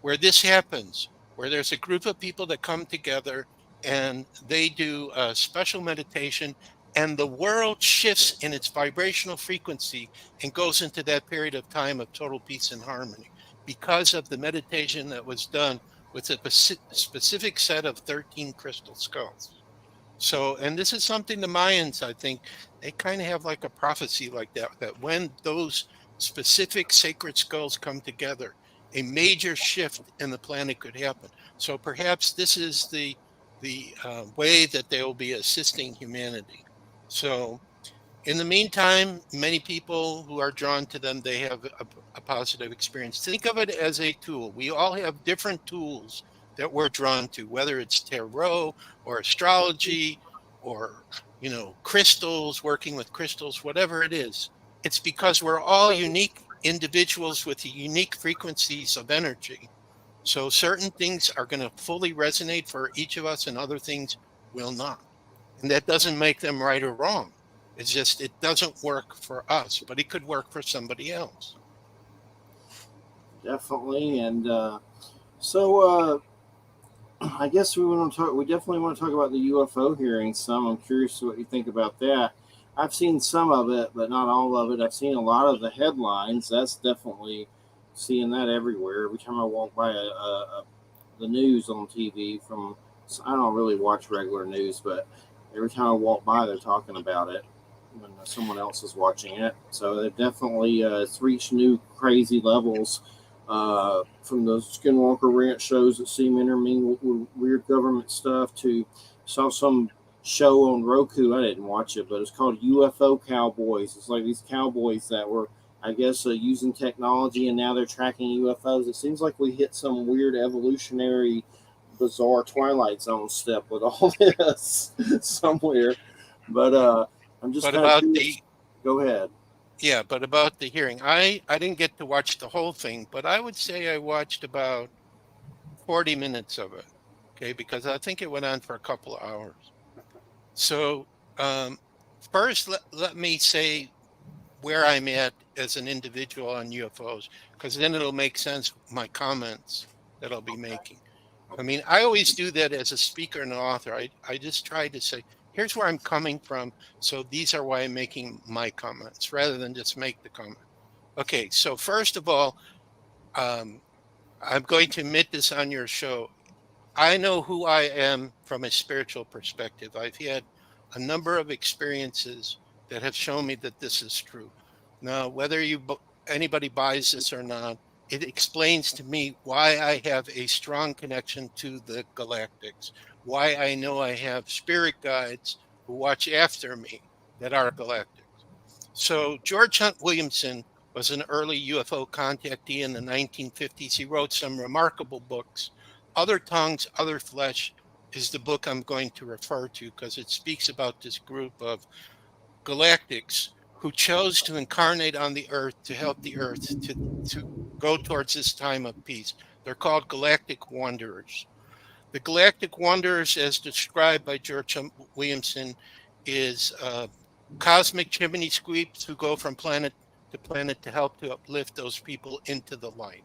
where this happens, where there's a group of people that come together and they do a special meditation, and the world shifts in its vibrational frequency and goes into that period of time of total peace and harmony, because of the meditation that was done with a specific set of 13 crystal skulls. So, and this is something the Mayans, I think, they kind of have like a prophecy like that, that when those specific sacred skulls come together, a major shift in the planet could happen. So perhaps this is the way that they will be assisting humanity. So in the meantime, many people who are drawn to them, they have a positive experience. Think of it as a tool. We all have different tools that we're drawn to, whether it's tarot or astrology or, crystals, working with crystals, whatever it is. It's because we're all unique individuals with unique frequencies of energy. So certain things are going to fully resonate for each of us and other things will not. And that doesn't make them right or wrong. It's just, it doesn't work for us, but it could work for somebody else. Definitely. And so I guess we want to talk. We definitely want to talk about the UFO hearing some. I'm curious what you think about that. I've seen some of it, but not all of it. I've seen a lot of the headlines. That's definitely seeing that everywhere. Every time I walk by the news on TV I don't really watch regular news, but every time I walk by, they're talking about it when someone else is watching it. So it definitely it's reached new crazy levels. From the Skinwalker Ranch shows that seem intermingled with weird government stuff, to saw some show on Roku. I didn't watch it, but it's called UFO Cowboys. It's like these cowboys that were, I guess, using technology, and now they're tracking UFOs. It seems like we hit some weird evolutionary, bizarre Twilight Zone step with all this somewhere. But I'm just kind of curious. Go ahead. Yeah, but about the hearing, I didn't get to watch the whole thing, but I would say I watched about 40 minutes of it. Okay, because I think it went on for a couple of hours. So first, let me say where I'm at as an individual on UFOs, because then it'll make sense, my comments that I'll be making. I mean, I always do that as a speaker and an author. I just try to say, here's where I'm coming from. So these are why I'm making my comments rather than just make the comment. Okay, so first of all, I'm going to admit this on your show. I know who I am from a spiritual perspective. I've had a number of experiences that have shown me that this is true. Now, whether anybody buys this or not, it explains to me why I have a strong connection to the galactics, why I know I have spirit guides who watch after me that are galactics. So George Hunt Williamson was an early UFO contactee in the 1950s. He wrote some remarkable books. Other Tongues, Other Flesh is the book I'm going to refer to because it speaks about this group of galactics who chose to incarnate on the earth to help the earth to go towards this time of peace. They're called galactic wanderers. The galactic wanderers, as described by George Williamson, is cosmic chimney sweeps who go from planet to help to uplift those people into the light.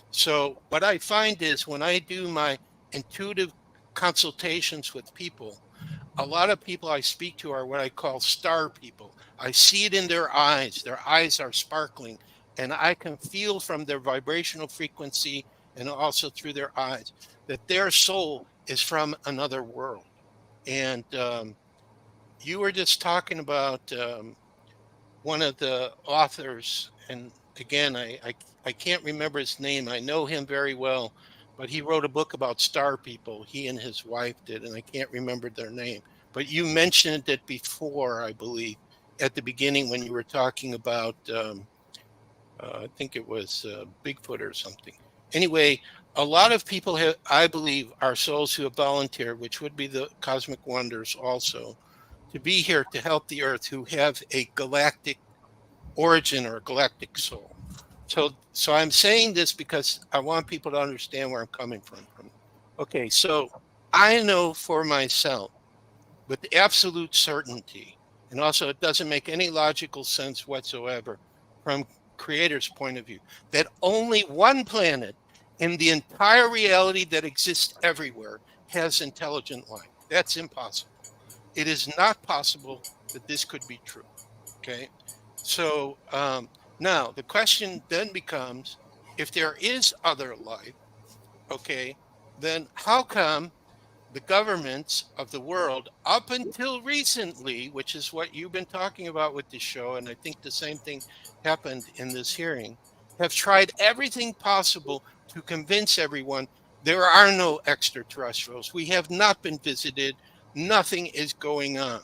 So what I find is when I do my intuitive consultations with people, a lot of people I speak to are what I call star people. I see it in their eyes. Their eyes are sparkling, and I can feel from their vibrational frequency and also through their eyes that their soul is from another world. And you were just talking about one of the authors, and again, I can't remember his name. I know him very well, but he wrote a book about star people. He and his wife did, and I can't remember their name. But you mentioned it before, I believe, at the beginning when you were talking about, I think it was Bigfoot or something. Anyway, a lot of people have, I believe, are souls who have volunteered, which would be the cosmic wonders also, to be here to help the earth, who have a galactic origin or a galactic soul. So I'm saying this because I want people to understand where I'm coming from. Okay, so I know for myself with absolute certainty, and also it doesn't make any logical sense whatsoever from creator's point of view, that only one planet in the entire reality that exists everywhere has intelligent life. That's impossible. It is not possible that this could be true. Okay. So now the question then becomes, if there is other life, okay, then how come the governments of the world up until recently, which is what you've been talking about with this show, and I think the same thing happened in this hearing, have tried everything possible to convince everyone there are no extraterrestrials. We have not been visited. Nothing is going on.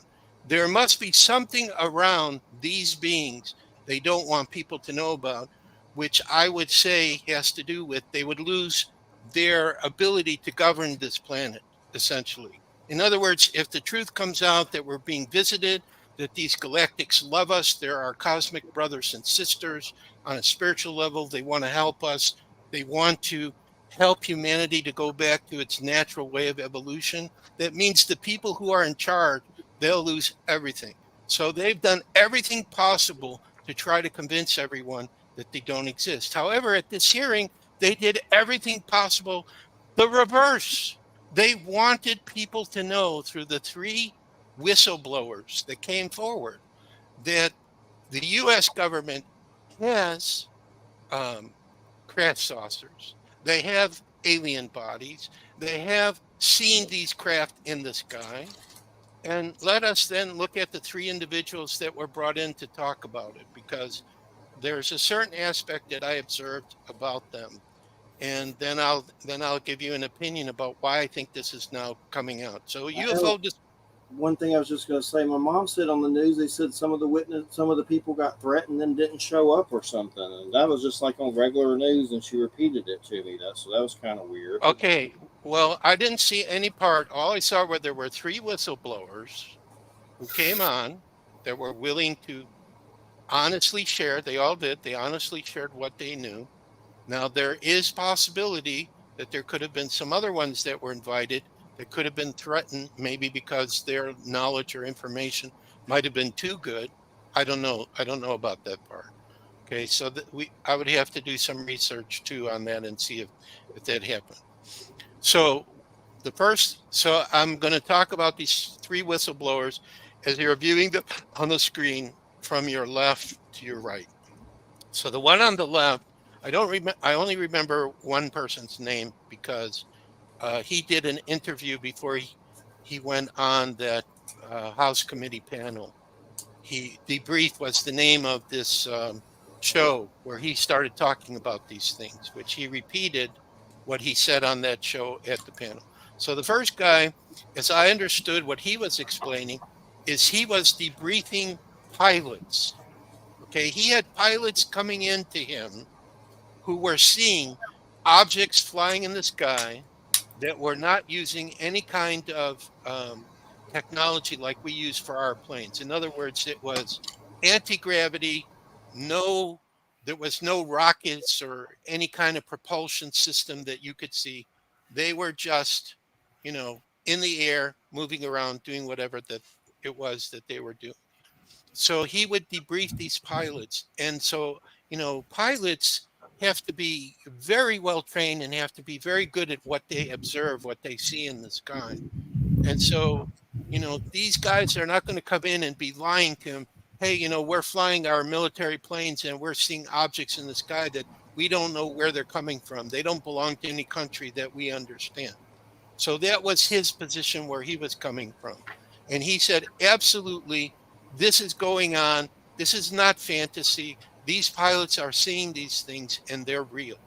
There must be something around these beings they don't want people to know about, which I would say has to do with they would lose their ability to govern this planet, essentially. In other words, if the truth comes out that we're being visited, that these galactics love us, they're our cosmic brothers and sisters on a spiritual level, they want to help us, they want to help humanity to go back to its natural way of evolution, that means the people who are in charge, they'll lose everything. So they've done everything possible to try to convince everyone that they don't exist. However, at this hearing, they did everything possible the reverse. They wanted people to know through the three whistleblowers that came forward that the U.S. government has craft saucers. They have alien bodies. They have seen these craft in the sky. And let us then look at the three individuals that were brought in to talk about it, because there's a certain aspect that I observed about them. And then I'll give you an opinion about why I think this is now coming out. So UFO just One thing I was just going to say, my mom said on the news, they said some of the people got threatened and didn't show up or something. And that was just like on regular news, and she repeated it to me. So that was kind of weird. okay. Well, I didn't see any part. All I saw were there were three whistleblowers who came on that were willing to honestly share. They all did. They honestly shared what they knew. Now, there is possibility that there could have been some other ones that were invited that could have been threatened, maybe because their knowledge or information might have been too good. I don't know. I don't know about that part. Okay, so I would have to do some research too on that and see if that happened. So So I'm going to talk about these three whistleblowers as you're viewing them on the screen from your left to your right. So the one on the left, I don't remember. I only remember one person's name because he did an interview before he went on that House committee panel. Debrief was the name of this show where he started talking about these things, which he repeated what he said on that show at the panel. So the first guy, as I understood what he was explaining, is he was debriefing pilots. Okay, he had pilots coming into him who were seeing objects flying in the sky that were not using any kind of technology like we use for our planes. In other words, it was anti-gravity, there was no rockets or any kind of propulsion system that you could see. They were just, in the air, moving around, doing whatever that it was that they were doing. So he would debrief these pilots. And so, pilots have to be very well trained and have to be very good at what they observe, what they see in the sky. And so, these guys are not going to come in and be lying to him. Hey, we're flying our military planes and we're seeing objects in the sky that we don't know where they're coming from. They don't belong to any country that we understand. So that was his position where he was coming from. And he said, absolutely, this is going on. This is not fantasy. These pilots are seeing these things and they're real.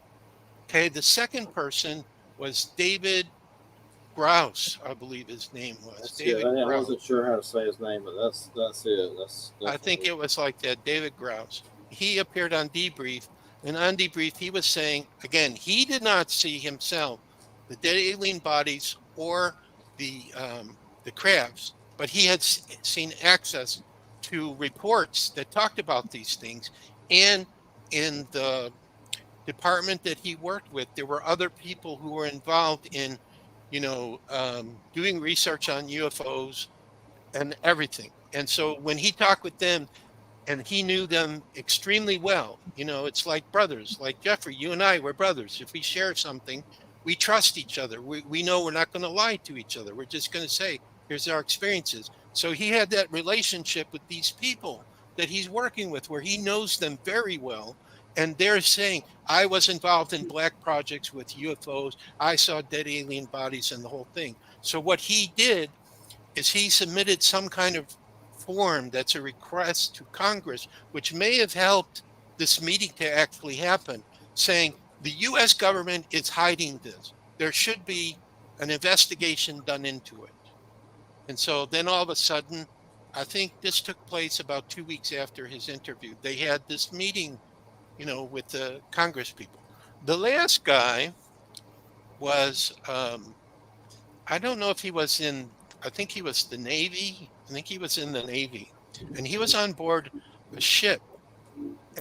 Okay, the second person was David Grouse, I believe his name was. That's David it. I Grouse. wasn't sure how to say his name, but that's it. I think it was like that, David Grouse. He appeared on Debrief, and on Debrief, he was saying, again, he did not see himself the dead alien bodies or the crabs, but he had seen access to reports that talked about these things. And in the department that he worked with, there were other people who were involved in, doing research on UFOs and everything. And so when he talked with them, and he knew them extremely well, it's like brothers, like Jeffrey, you and I, we're brothers. If we share something, we trust each other. We know we're not going to lie to each other. We're just going to say, here's our experiences. So he had that relationship with these people that he's working with where he knows them very well. And they're saying, I was involved in black projects with UFOs. I saw dead alien bodies and the whole thing. So what he did is he submitted some kind of form that's a request to Congress, which may have helped this meeting to actually happen, saying the U.S. government is hiding this. There should be an investigation done into it. And so then all of a sudden, I think this took place about 2 weeks after his interview. They had this meeting, with the Congress people. The last guy was, I don't know if he was I think he was the Navy. I think he was in the Navy. And he was on board a ship.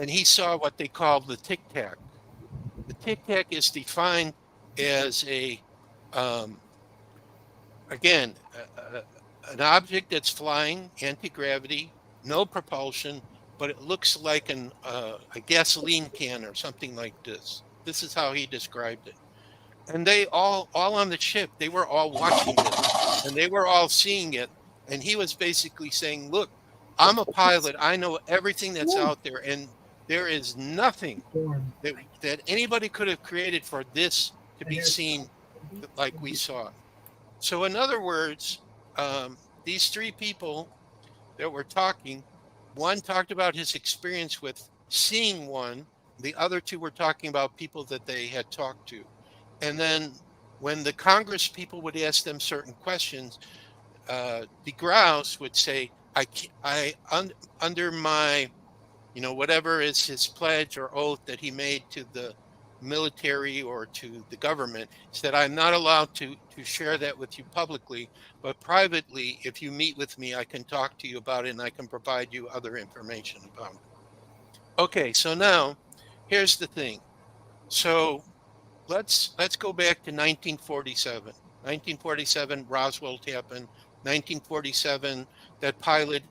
And he saw what they call the Tic Tac. The Tic Tac is defined as an object that's flying, anti-gravity, no propulsion, but it looks like a gasoline can or something like this. This is how he described it. And they all on the ship, they were all watching it and they were all seeing it. And he was basically saying, look, I'm a pilot. I know everything that's out there. And there is nothing that anybody could have created for this to be seen like we saw. So in other words, these three people that were talking, one talked about his experience with seeing one. The other two were talking about people that they had talked to. And then when the Congress people would ask them certain questions, DeGrasse would say, under my, whatever is his pledge or oath that he made to the military or to the government, said, I'm not allowed to share that with you publicly, but privately, if you meet with me, I can talk to you about it and I can provide you other information about it. Okay, so now here's the thing. So let's go back to 1947. 1947, Roswell happened. 1947, that pilot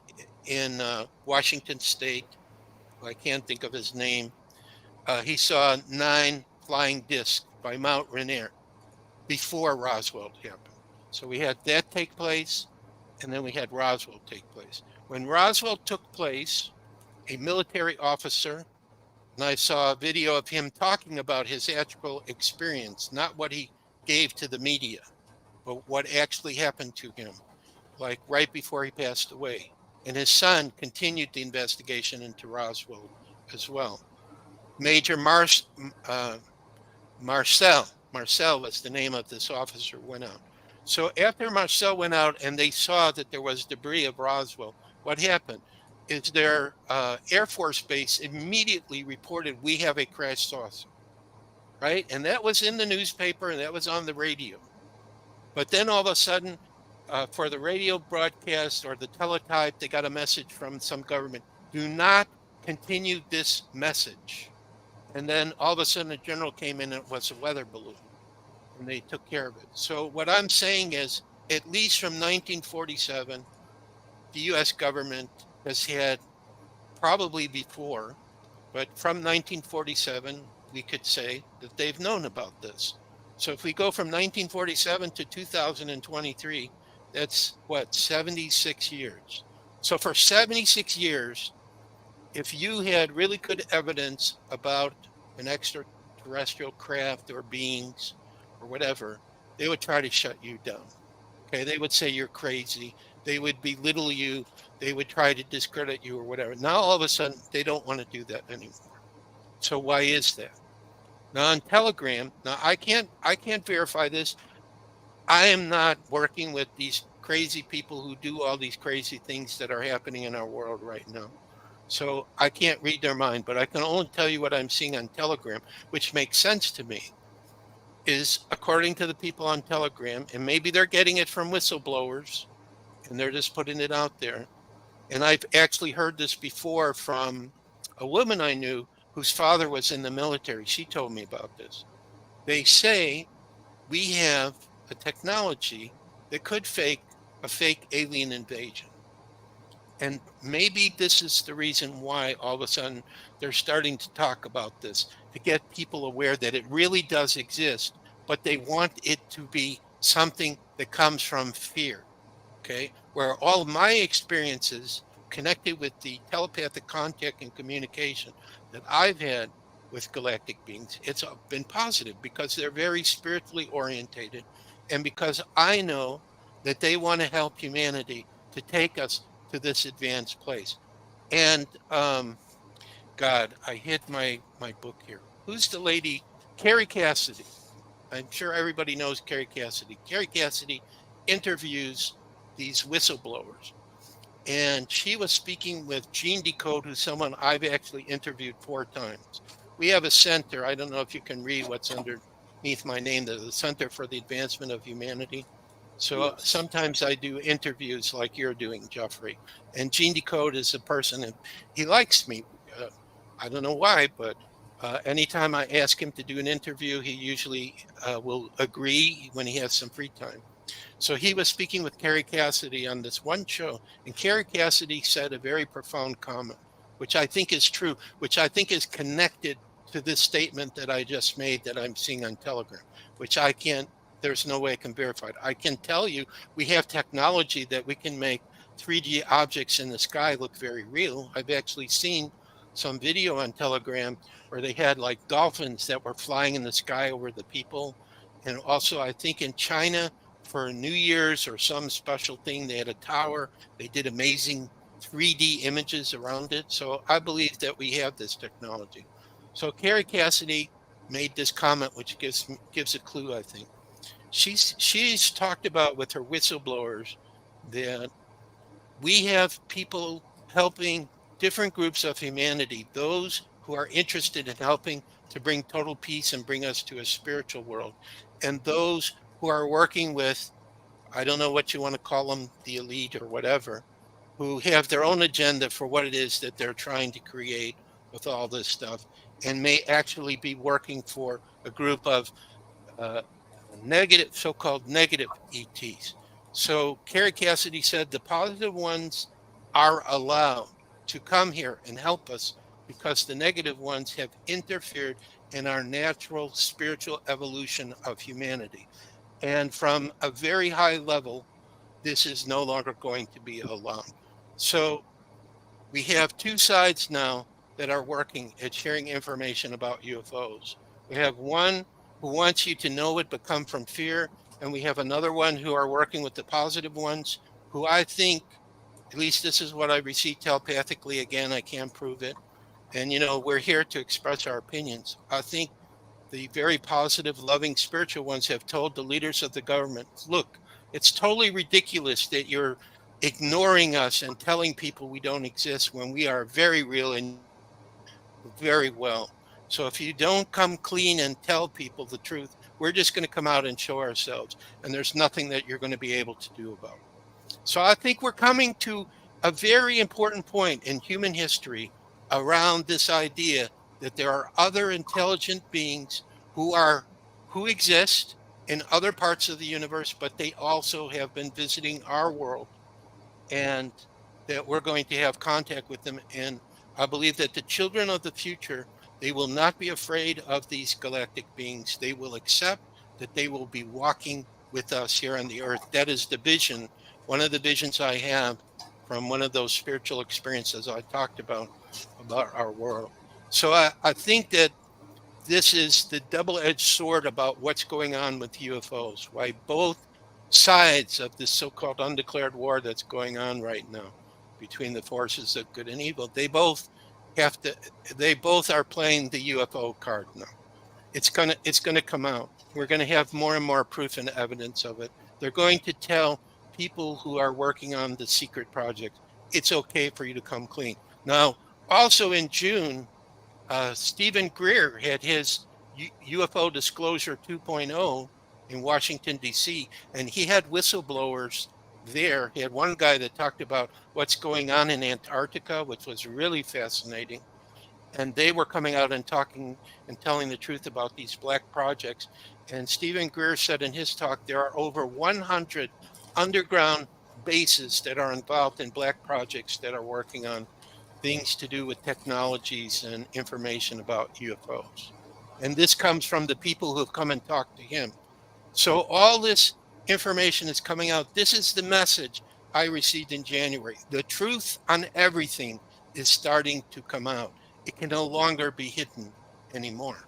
in Washington State, I can't think of his name, he saw 9 flying discs by Mount Rainier before Roswell happened. So we had that take place, and then we had Roswell take place. When Roswell took place, a military officer, and I saw a video of him talking about his actual experience, not what he gave to the media, but what actually happened to him, like right before he passed away. And his son continued the investigation into Roswell as well. Major Marcel was the name of this officer, went out. So after Marcel went out and they saw that there was debris of Roswell, what happened is their Air Force base immediately reported, we have a crash saucer, right? And that was in the newspaper and that was on the radio. But then all of a sudden, for the radio broadcast or the teletype, they got a message from some government, do not continue this message. And then all of a sudden a general came in and it was a weather balloon and they took care of it. So what I'm saying is, at least from 1947, the US government has had, probably before, but from 1947, we could say that they've known about this. So if we go from 1947 to 2023, that's what, 76 years. So for 76 years, if you had really good evidence about an extraterrestrial craft or beings or whatever, they would try to shut you down. Okay, they would say you're crazy. They would belittle you. They would try to discredit you or whatever. Now all of a sudden they don't want to do that anymore. So why is that? Now on Telegram, now I can't verify this. I am not working with these crazy people who do all these crazy things that are happening in our world right now. So I can't read their mind, but I can only tell you what I'm seeing on Telegram, which makes sense to me, is according to the people on Telegram, and maybe they're getting it from whistleblowers and they're just putting it out there. And I've actually heard this before from a woman I knew whose father was in the military. She told me about this. They say we have a technology that could fake a fake alien invasion. And maybe this is the reason why all of a sudden they're starting to talk about this, to get people aware that it really does exist, but they want it to be something that comes from fear, okay? Where all of my experiences connected with the telepathic contact and communication that I've had with galactic beings, it's been positive because they're very spiritually orientated and because I know that they want to help humanity to take us to this advanced place. And God, I hid my book here. Who's the lady? Carrie Cassidy. I'm sure everybody knows Carrie Cassidy. Carrie Cassidy interviews these whistleblowers. And she was speaking with Gene Decode, who's someone I've actually interviewed 4 times. We have a center. I don't know if you can read what's underneath my name. There's the Center for the Advancement of Humanity. So sometimes I do interviews like you're doing, Jeffrey. And Gene Decode is a person, and he likes me. I don't know why, but anytime I ask him to do an interview, he usually will agree when he has some free time. So he was speaking with Carrie Cassidy on this one show, and Carrie Cassidy said a very profound comment, which I think is true, which I think is connected to this statement that I just made that I'm seeing on Telegram, which I can't, there's no way I can verify it. I can tell you we have technology that we can make 3D objects in the sky look very real. I've actually seen some video on Telegram where they had like dolphins that were flying in the sky over the people. And also I think in China for New Year's or some special thing, they had a tower. They did amazing 3D images around it. So I believe that we have this technology. So Carrie Cassidy made this comment, which gives a clue, I think. She's talked about with her whistleblowers that we have people helping different groups of humanity, those who are interested in helping to bring total peace and bring us to a spiritual world, and those who are working with, I don't know what you want to call them, the elite or whatever, who have their own agenda for what it is that they're trying to create with all this stuff, and may actually be working for a group of negative, so-called negative ETs. So Carrie Cassidy said the positive ones are allowed to come here and help us because the negative ones have interfered in our natural spiritual evolution of humanity. And from a very high level, this is no longer going to be allowed. So we have two sides now that are working at sharing information about UFOs. We have one who wants you to know it but come from fear, and we have another one who are working with the positive ones, who I think, at least this is what I received telepathically. Again, I can't prove it. And, we're here to express our opinions. I think the very positive, loving, spiritual ones have told the leaders of the government, look, it's totally ridiculous that you're ignoring us and telling people we don't exist when we are very real and very well. So if you don't come clean and tell people the truth, we're just going to come out and show ourselves. And there's nothing that you're going to be able to do about it. So I think we're coming to a very important point in human history around this idea that there are other intelligent beings who exist in other parts of the universe, but they also have been visiting our world, and that we're going to have contact with them. And I believe that the children of the future, they will not be afraid of these galactic beings. They will accept that they will be walking with us here on the earth. That is the vision, one of the visions I have from one of those spiritual experiences I talked about our world. So I think that this is the double-edged sword about what's going on with UFOs, why both sides of this so-called undeclared war that's going on right now between the forces of good and evil, they both are playing the UFO card now. It's gonna come out. We're gonna have more and more proof and evidence of it. They're going to tell people who are working on the secret project, it's okay for you to come clean. Now, also in June, Stephen Greer had his UFO Disclosure 2.0 in Washington, D.C., and he had whistleblowers there. He had one guy that talked about what's going on in Antarctica, which was really fascinating. And they were coming out and talking and telling the truth about these black projects. And Stephen Greer said in his talk, there are over 100 underground bases that are involved in black projects that are working on things to do with technologies and information about UFOs. And this comes from the people who have come and talked to him. So all this information is coming out. This is the message I received in January. The truth on everything is starting to come out. It can no longer be hidden anymore.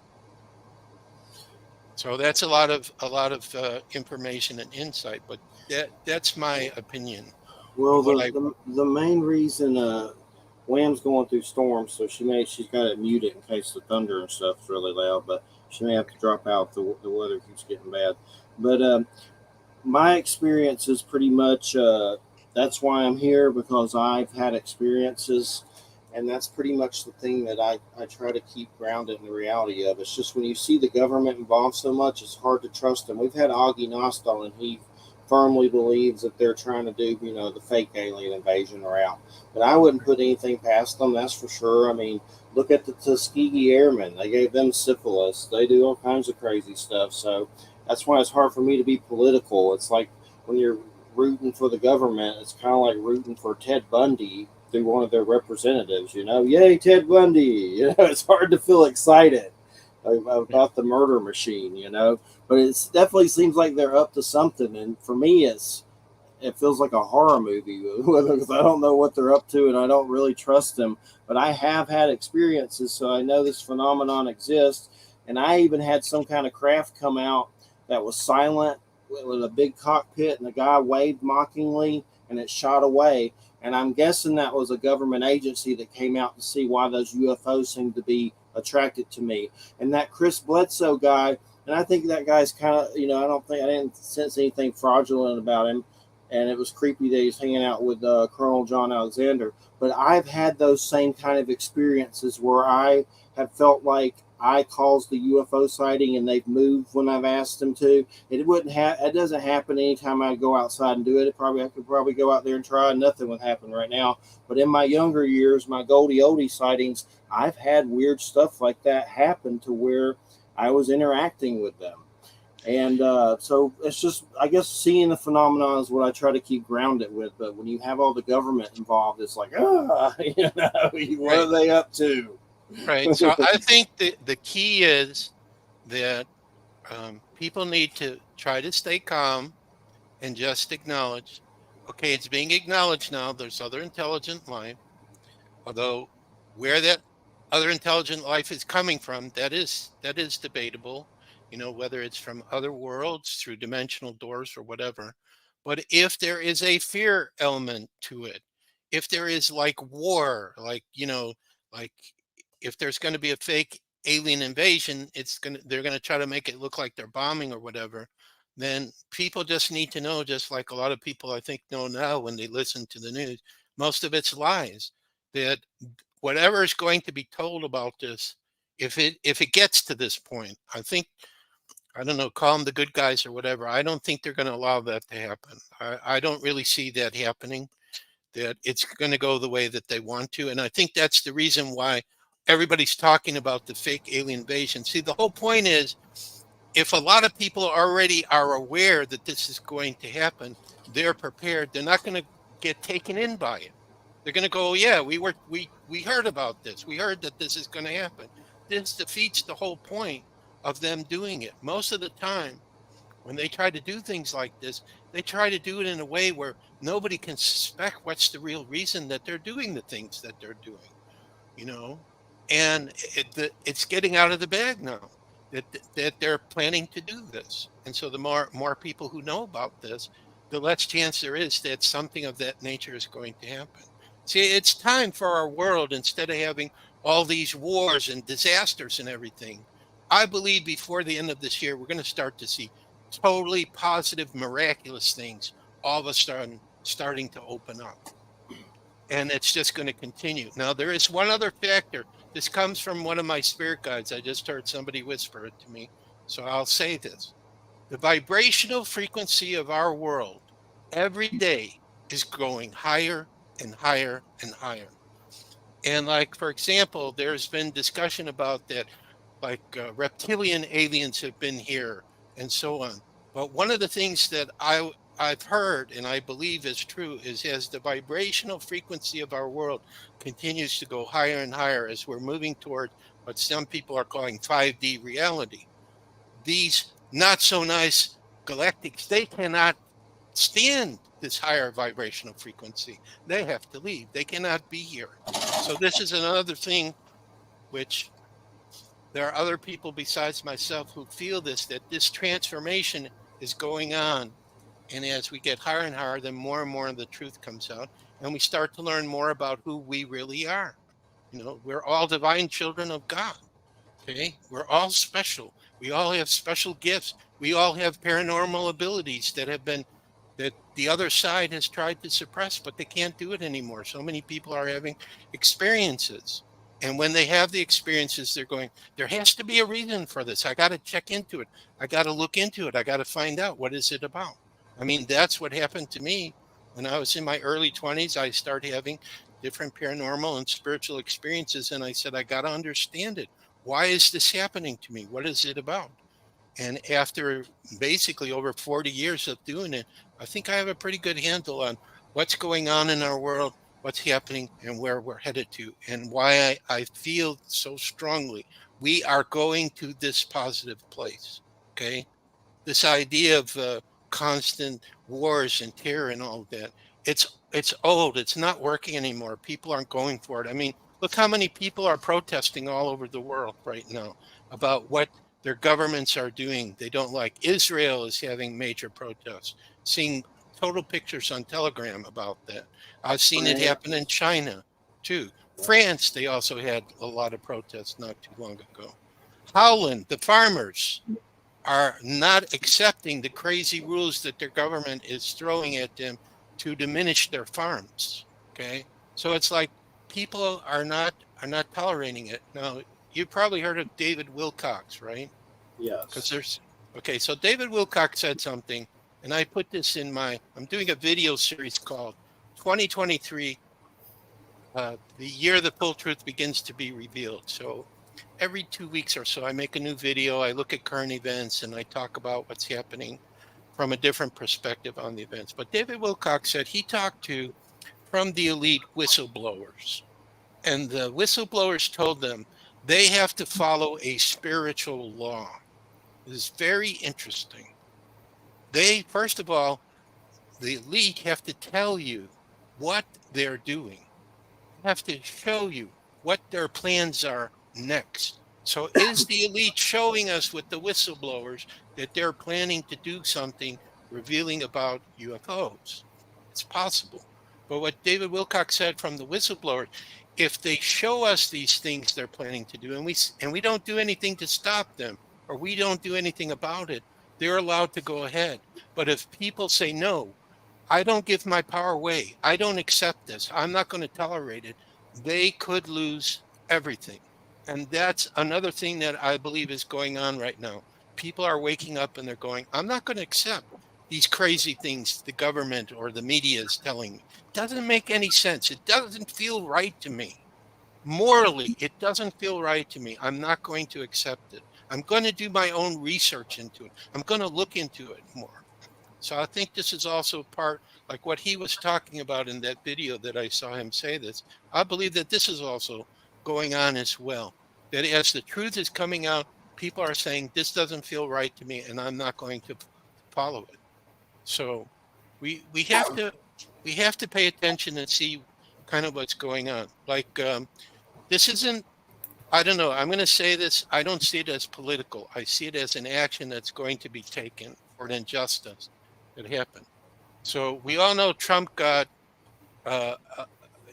So that's a lot of information and insight, but that's my opinion. Well, the main reason Wham's going through storms, so she's got it muted in case the thunder and stuff's really loud, but she may have to drop out if the weather keeps getting bad. But my experience is pretty much that's why I'm here, because I've had experiences. And that's pretty much the thing that I try to keep grounded in the reality of. It's just when you see the government involved so much, it's hard to trust them. We've had Augie Nostal, and he firmly believes that they're trying to do, the fake alien invasion route. But I wouldn't put anything past them, that's for sure. I mean, look at the Tuskegee Airmen. They gave them syphilis. They do all kinds of crazy stuff. So that's why it's hard for me to be political. It's like when you're rooting for the government, it's kind of like rooting for Ted Bundy through one of their representatives, yay, Ted Bundy. It's hard to feel excited about the murder machine, but it definitely seems like they're up to something. And for me, it feels like a horror movie because I don't know what they're up to and I don't really trust them. But I have had experiences, so I know this phenomenon exists. And I even had some kind of craft come out that was silent with a big cockpit, and the guy waved mockingly and it shot away. And I'm guessing that was a government agency that came out to see why those UFOs seemed to be attracted to me. And that Chris Bledsoe guy, and I think that guy's kind of, I didn't sense anything fraudulent about him. And it was creepy that he's hanging out with Colonel John Alexander. But I've had those same kind of experiences where I have felt like I caused the UFO sighting and they've moved when I've asked them to. It doesn't happen anytime I go outside and do it. I could probably go out there and try, and nothing would happen right now. But in my younger years, my Goldie Oldie sightings, I've had weird stuff like that happen to where I was interacting with them. And so it's just, I guess, seeing the phenomenon is what I try to keep grounded with. But when you have all the government involved, it's like, what are they up to? Right. So I think the key is that people need to try to stay calm and just acknowledge, okay, it's being acknowledged now. There's other intelligent life, although where that other intelligent life is coming from, that is debatable. Whether it's from other worlds through dimensional doors or whatever. But if there is a fear element to it, if there is like war, like if there's going to be a fake alien invasion, they're going to try to make it look like they're bombing or whatever. Then people just need to know, just like a lot of people I think know now when they listen to the news, most of it's lies. That whatever is going to be told about this, if it gets to this point, I don't know, call them the good guys or whatever. I don't think they're going to allow that to happen. I don't really see that happening, that it's going to go the way that they want to. And I think that's the reason why everybody's talking about the fake alien invasion. See, the whole point is, if a lot of people already are aware that this is going to happen, they're prepared. They're not going to get taken in by it. They're going to go, yeah, we heard about this. We heard that this is going to happen. This defeats the whole point of them doing it. Most of the time, when they try to do things like this, they try to do it in a way where nobody can suspect what's the real reason that they're doing the things that they're doing, you know? And it's getting out of the bag now that they're planning to do this. And so the more people who know about this, the less chance there is that something of that nature is going to happen. See, it's time for our world, instead of having all these wars and disasters and everything. I believe before the end of this year, we're going to start to see totally positive, miraculous things all of a sudden starting to open up. And it's just going to continue. Now, there is one other factor. This comes from one of my spirit guides. I just heard somebody whisper it to me. So I'll say this. The vibrational frequency of our world every day is going higher and higher and higher. And like, for example, there's been discussion about that, like reptilian aliens have been here and so on. But one of the things that I've heard and I believe is true is, as the vibrational frequency of our world continues to go higher and higher as we're moving toward what some people are calling 5D reality, these not so nice galactics, they cannot stand this higher vibrational frequency. They have to leave. They cannot be here. So this is another thing which there are other people besides myself who feel this, that this transformation is going on. And as we get higher and higher, then more and more of the truth comes out. And we start to learn more about who we really are. We're all divine children of God. Okay? We're all special. We all have special gifts. We all have paranormal abilities that the other side has tried to suppress, but they can't do it anymore. So many people are having experiences. And when they have the experiences, they're going, there has to be a reason for this. I got to check into it. I got to look into it. I got to find out, what is it about? I mean, that's what happened to me. When I was in my early 20s, I started having different paranormal and spiritual experiences. And I said, I got to understand it. Why is this happening to me? What is it about? And after basically over 40 years of doing it, I think I have a pretty good handle on what's going on in our world, what's happening, and where we're headed to, and why I feel so strongly we are going to this positive place. Okay. This idea of constant wars and terror and all of that, it's old. It's not working anymore. People aren't going for it. I mean, look how many people are protesting all over the world right now about what their governments are doing. They don't like. Israel is having major protests. Seeing total pictures on Telegram about that. I've seen it happen in China too. France, they also had a lot of protests not too long ago. Holland, the farmers are not accepting the crazy rules that their government is throwing at them to diminish their farms. Okay, so it's like people are not tolerating it. Now, you've probably heard of David Wilcox, right? Yes. Because okay, so David Wilcox said something, and I put this in I'm doing a video series called 2023, the year the full truth begins to be revealed. So every 2 weeks or so, I make a new video. I look at current events and I talk about what's happening from a different perspective on the events. But David Wilcox said he talked to, from the elite, whistleblowers. And the whistleblowers told them they have to follow a spiritual law. is very interesting. They, first of all, the elite have to tell you what they're doing, have to show you what their plans are next. So is the elite showing us with the whistleblowers that they're planning to do something revealing about UFOs? It's possible. But what David Wilcock said from the whistleblowers, if they show us these things they're planning to do and we don't do anything to stop them or we don't do anything about it, they're allowed to go ahead. But if people say no, I don't give my power away. I don't accept this. I'm not going to tolerate it. They could lose everything. And that's another thing that I believe is going on right now. People are waking up and they're going, I'm not going to accept these crazy things the government or the media is telling me. It doesn't make any sense. It doesn't feel right to me. Morally, it doesn't feel right to me. I'm not going to accept it. I'm going to do my own research into it. I'm going to look into it more. So I think this is also part, like what he was talking about in that video that I saw him say this. I believe that this is also going on as well. That as the truth is coming out, people are saying, this doesn't feel right to me and I'm not going to follow it. So we have to pay attention and see kind of what's going on. Like this isn't, I don't know, I'm going to say this, I don't see it as political. I see it as an action that's going to be taken for an injustice that happened. So we all know Trump got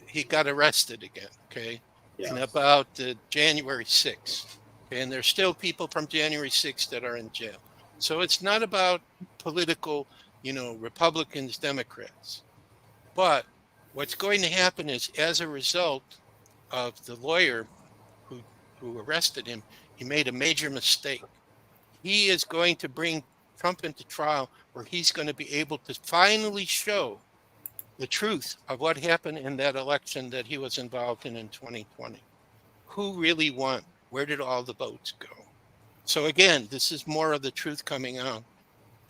he got arrested again, okay? Yes. And about January 6th. Okay? And there's still people from January 6th that are in jail. So it's not about political, Republicans, Democrats. But what's going to happen is as a result of the lawyer who arrested him, he made a major mistake. He is going to bring Trump into trial where he's going to be able to finally show the truth of what happened in that election that he was involved in 2020. Who really won? Where did all the votes go? So again, this is more of the truth coming out.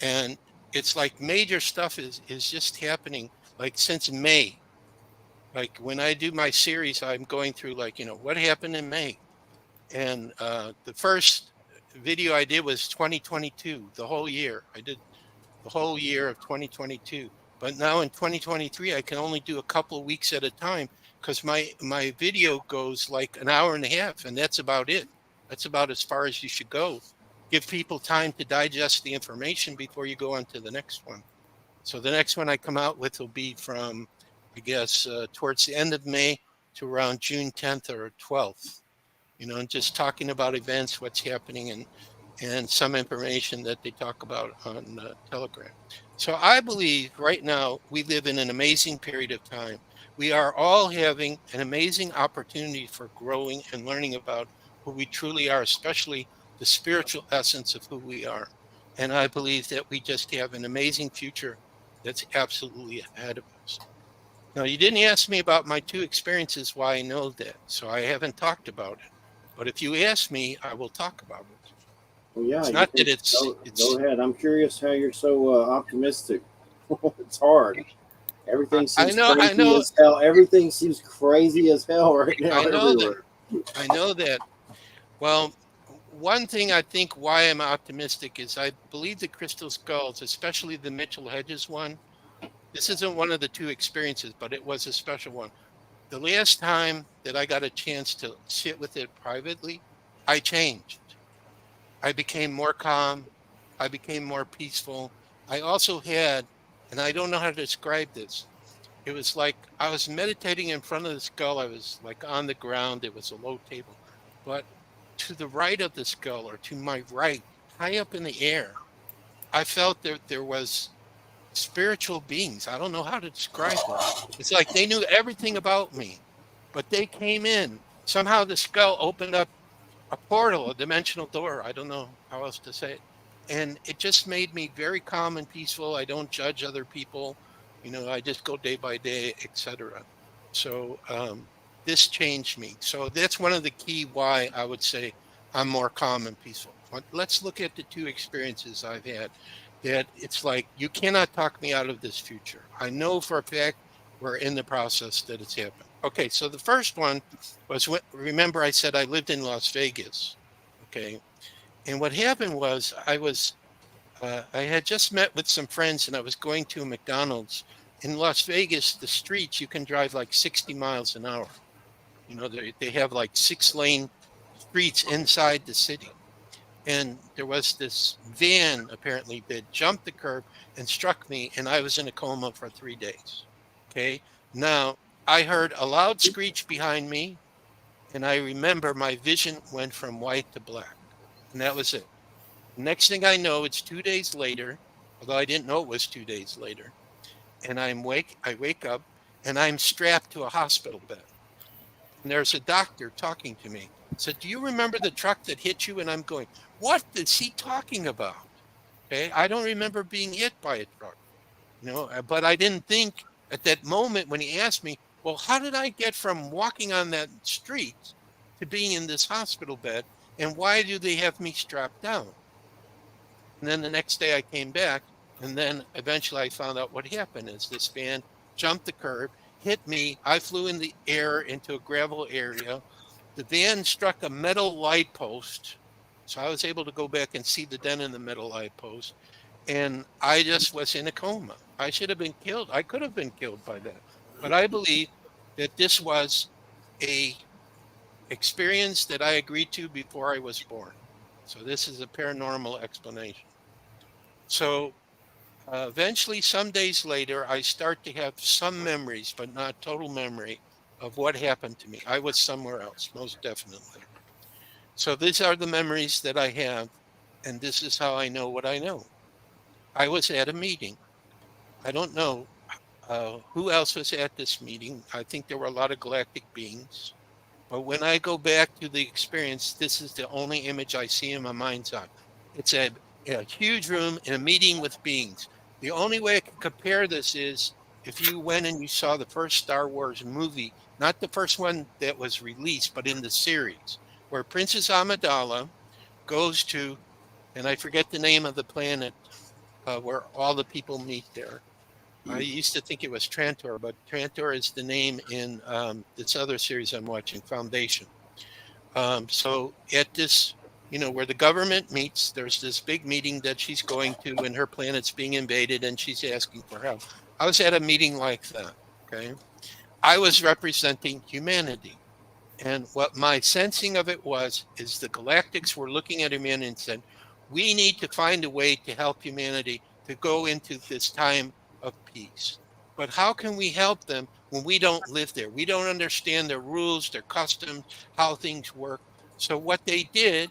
And it's like major stuff is just happening like since May. Like when I do my series, I'm going through what happened in May. And the first video I did was 2022, the whole year. I did the whole year of 2022. But now in 2023, I can only do a couple of weeks at a time because my video goes like an hour and a half, and that's about it. That's about as far as you should go. Give people time to digest the information before you go on to the next one. So the next one I come out with will be from, I guess, towards the end of May to around June 10th or 12th. And just talking about events, what's happening, and some information that they talk about on Telegram. So I believe right now we live in an amazing period of time. We are all having an amazing opportunity for growing and learning about who we truly are, especially the spiritual essence of who we are. And I believe that we just have an amazing future that's absolutely ahead of us. Now, you didn't ask me about my two experiences, why I know that, so I haven't talked about it. But if you ask me, I will talk about it. Well, yeah, It's not that it's go ahead. I'm curious how you're so optimistic. It's hard. Everything seems crazy as hell. Everything seems crazy as hell right now. I know that. Well, one thing I think why I'm optimistic is I believe the crystal skulls, especially the Mitchell Hedges one. This isn't one of the two experiences, but it was a special one. The last time that I got a chance to sit with it privately, I changed. I became more calm. I became more peaceful. I also had, and I don't know how to describe this. It was like I was meditating in front of the skull. I was like on the ground. It was a low table. But to the right of the skull, or to my right, high up in the air, I felt that there was spiritual beings. I don't know how to describe them. It's like they knew everything about me, but they came in. Somehow the skull opened up a portal, a dimensional door. I don't know how else to say it. And it just made me very calm and peaceful. I don't judge other people. I just go day by day, etc. So this changed me. So that's one of the key why I would say I'm more calm and peaceful. But let's look at the two experiences I've had. That it's like, you cannot talk me out of this future. I know for a fact we're in the process that it's happened. Okay, so the first one was, remember I said I lived in Las Vegas, okay? And what happened was I had just met with some friends and I was going to a McDonald's. In Las Vegas, the streets, you can drive like 60 miles an hour. You know, they have like 6-lane streets inside the city. And there was this van apparently that jumped the curb and struck me, and I was in a coma for 3 days. Okay. Now I heard a loud screech behind me, and I remember my vision went from white to black, and that was it. Next thing I know, it's 2 days later, although I didn't know it was 2 days later, and I wake up and I'm strapped to a hospital bed. And there's a doctor talking to me. Said, "Do you remember the truck that hit you?" And I'm going, "What is he talking about?" Okay, I don't remember being hit by a truck, but I didn't think at that moment when he asked me, well, how did I get from walking on that street to being in this hospital bed? And why do they have me strapped down? And then the next day I came back, and then eventually I found out what happened is this van jumped the curb, hit me. I flew in the air into a gravel area. The van struck a metal light post. So I was able to go back and see the dent in the metal light post. And I just was in a coma. I should have been killed. I could have been killed by that. But I believe that this was a experience that I agreed to before I was born. So this is a paranormal explanation. So eventually, some days later, I start to have some memories, but not total memory of what happened to me. I was somewhere else, most definitely. So these are the memories that I have, and this is how I know what I know. I was at a meeting. I don't know who else was at this meeting. I think there were a lot of galactic beings. But when I go back to the experience, this is the only image I see in my mind's eye. It's a huge room in a meeting with beings. The only way I can compare this is if you went and you saw the first Star Wars movie, not the first one that was released, but in the series, where Princess Amidala goes to, and I forget the name of the planet where all the people meet there. I used to think it was Trantor, but Trantor is the name in this other series I'm watching, Foundation. So at this, where the government meets, there's this big meeting that she's going to, and her planet's being invaded, and she's asking for help. I was at a meeting like that, okay? I was representing humanity. And what my sensing of it is the galactics were looking at humanity and said, we need to find a way to help humanity to go into this time of peace. But how can we help them when we don't live there? We don't understand their rules, their customs, how things work. So what they did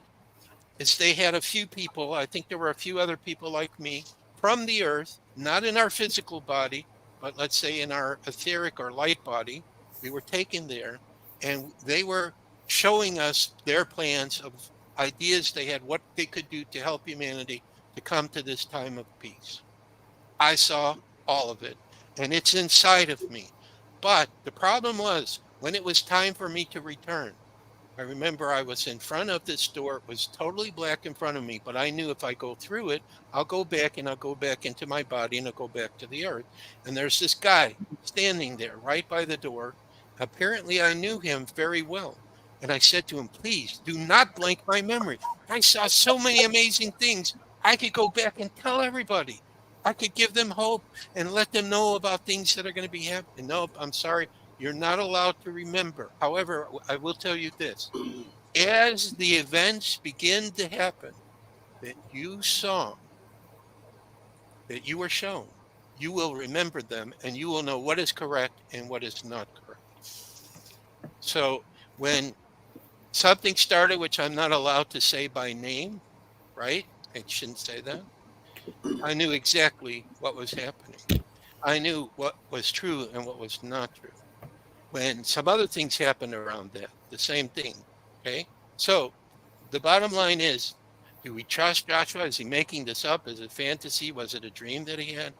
is they had a few people, I think there were a few other people like me, from the earth, not in our physical body, but let's say in our etheric or light body. We were taken there, and they were showing us their plans of ideas they had, what they could do to help humanity to come to this time of peace. I saw all of it, and it's inside of me. But the problem was, when it was time for me to return, I remember I was in front of this door. It was totally black in front of me, but I knew if I go through it, I'll go back and I'll go back into my body and I'll go back to the earth. And there's this guy standing there right by the door. Apparently, I knew him very well. And I said to him, please do not blank my memory. I saw so many amazing things. I could go back and tell everybody. I could give them hope and let them know about things that are going to be happening. Nope, I'm sorry. You're not allowed to remember. However, I will tell you this. As the events begin to happen that you saw, that you were shown, you will remember them and you will know what is correct and what is not correct. So when something started, which I'm not allowed to say by name, right? I shouldn't say that. I knew exactly what was happening. I knew what was true and what was not true. When some other things happened around that, the same thing, okay? So the bottom line is, do we trust Joshua? Is he making this up? Is it fantasy? Was it a dream that he had?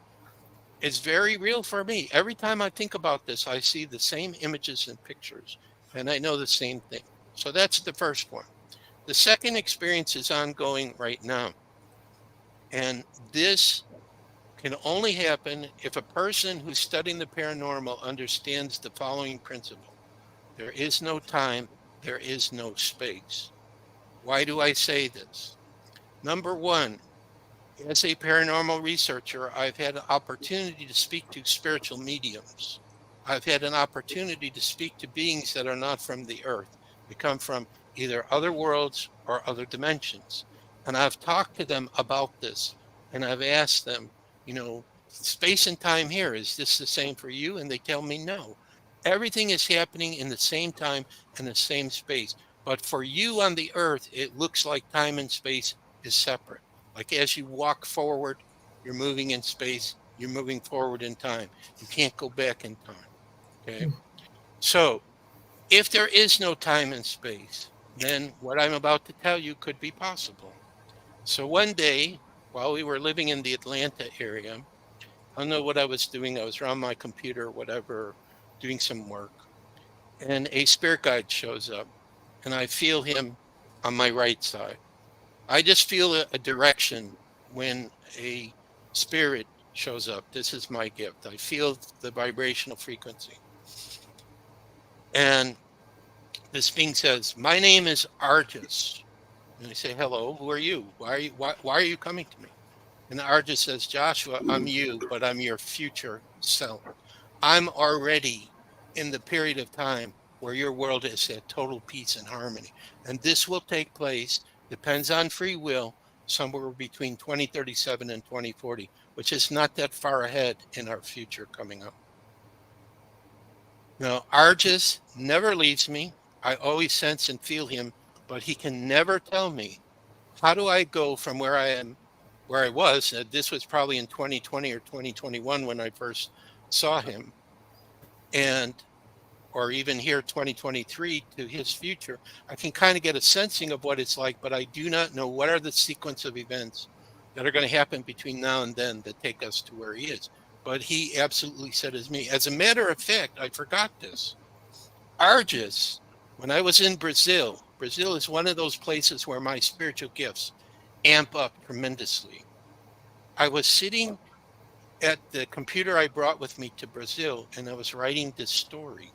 It's very real for me. Every time I think about this, I see the same images and pictures, and I know the same thing. So that's the first one. The second experience is ongoing right now. And this can only happen if a person who's studying the paranormal understands the following principle. There is no time, there is no space. Why do I say this? Number one, as a paranormal researcher, I've had an opportunity to speak to spiritual mediums. I've had an opportunity to speak to beings that are not from the earth. They come from either other worlds or other dimensions. And I've talked to them about this. And I've asked them, space and time here, is this the same for you? And they tell me no. Everything is happening in the same time and the same space. But for you on the earth, it looks like time and space is separate. Like as you walk forward, you're moving in space, you're moving forward in time. You can't go back in time. Okay. So if there is no time and space, then what I'm about to tell you could be possible. So one day, while we were living in the Atlanta area, I don't know what I was doing. I was around my computer, whatever, doing some work. And a spirit guide shows up, and I feel him on my right side. I just feel a direction when a spirit shows up. This is my gift. I feel the vibrational frequency. And this being says, "My name is Argus." And I say, "Hello, who are you? Why are you coming to me?" And Argus says, "Joshua, I'm you, but I'm your future self. I'm already in the period of time where your world is at total peace and harmony. And this will take place, depends on free will, somewhere between 2037 and 2040, which is not that far ahead in our future coming up." Now, Argus never leaves me. I always sense and feel him, but he can never tell me, how do I go from where I was, this was probably in 2020 or 2021 when I first saw him, or even here 2023 to his future. I can kind of get a sensing of what it's like, but I do not know what are the sequence of events that are going to happen between now and then that take us to where he is. But he absolutely said as me. As a matter of fact, I forgot this. Argus, when I was in Brazil is one of those places where my spiritual gifts amp up tremendously. I was sitting at the computer I brought with me to Brazil, and I was writing this story.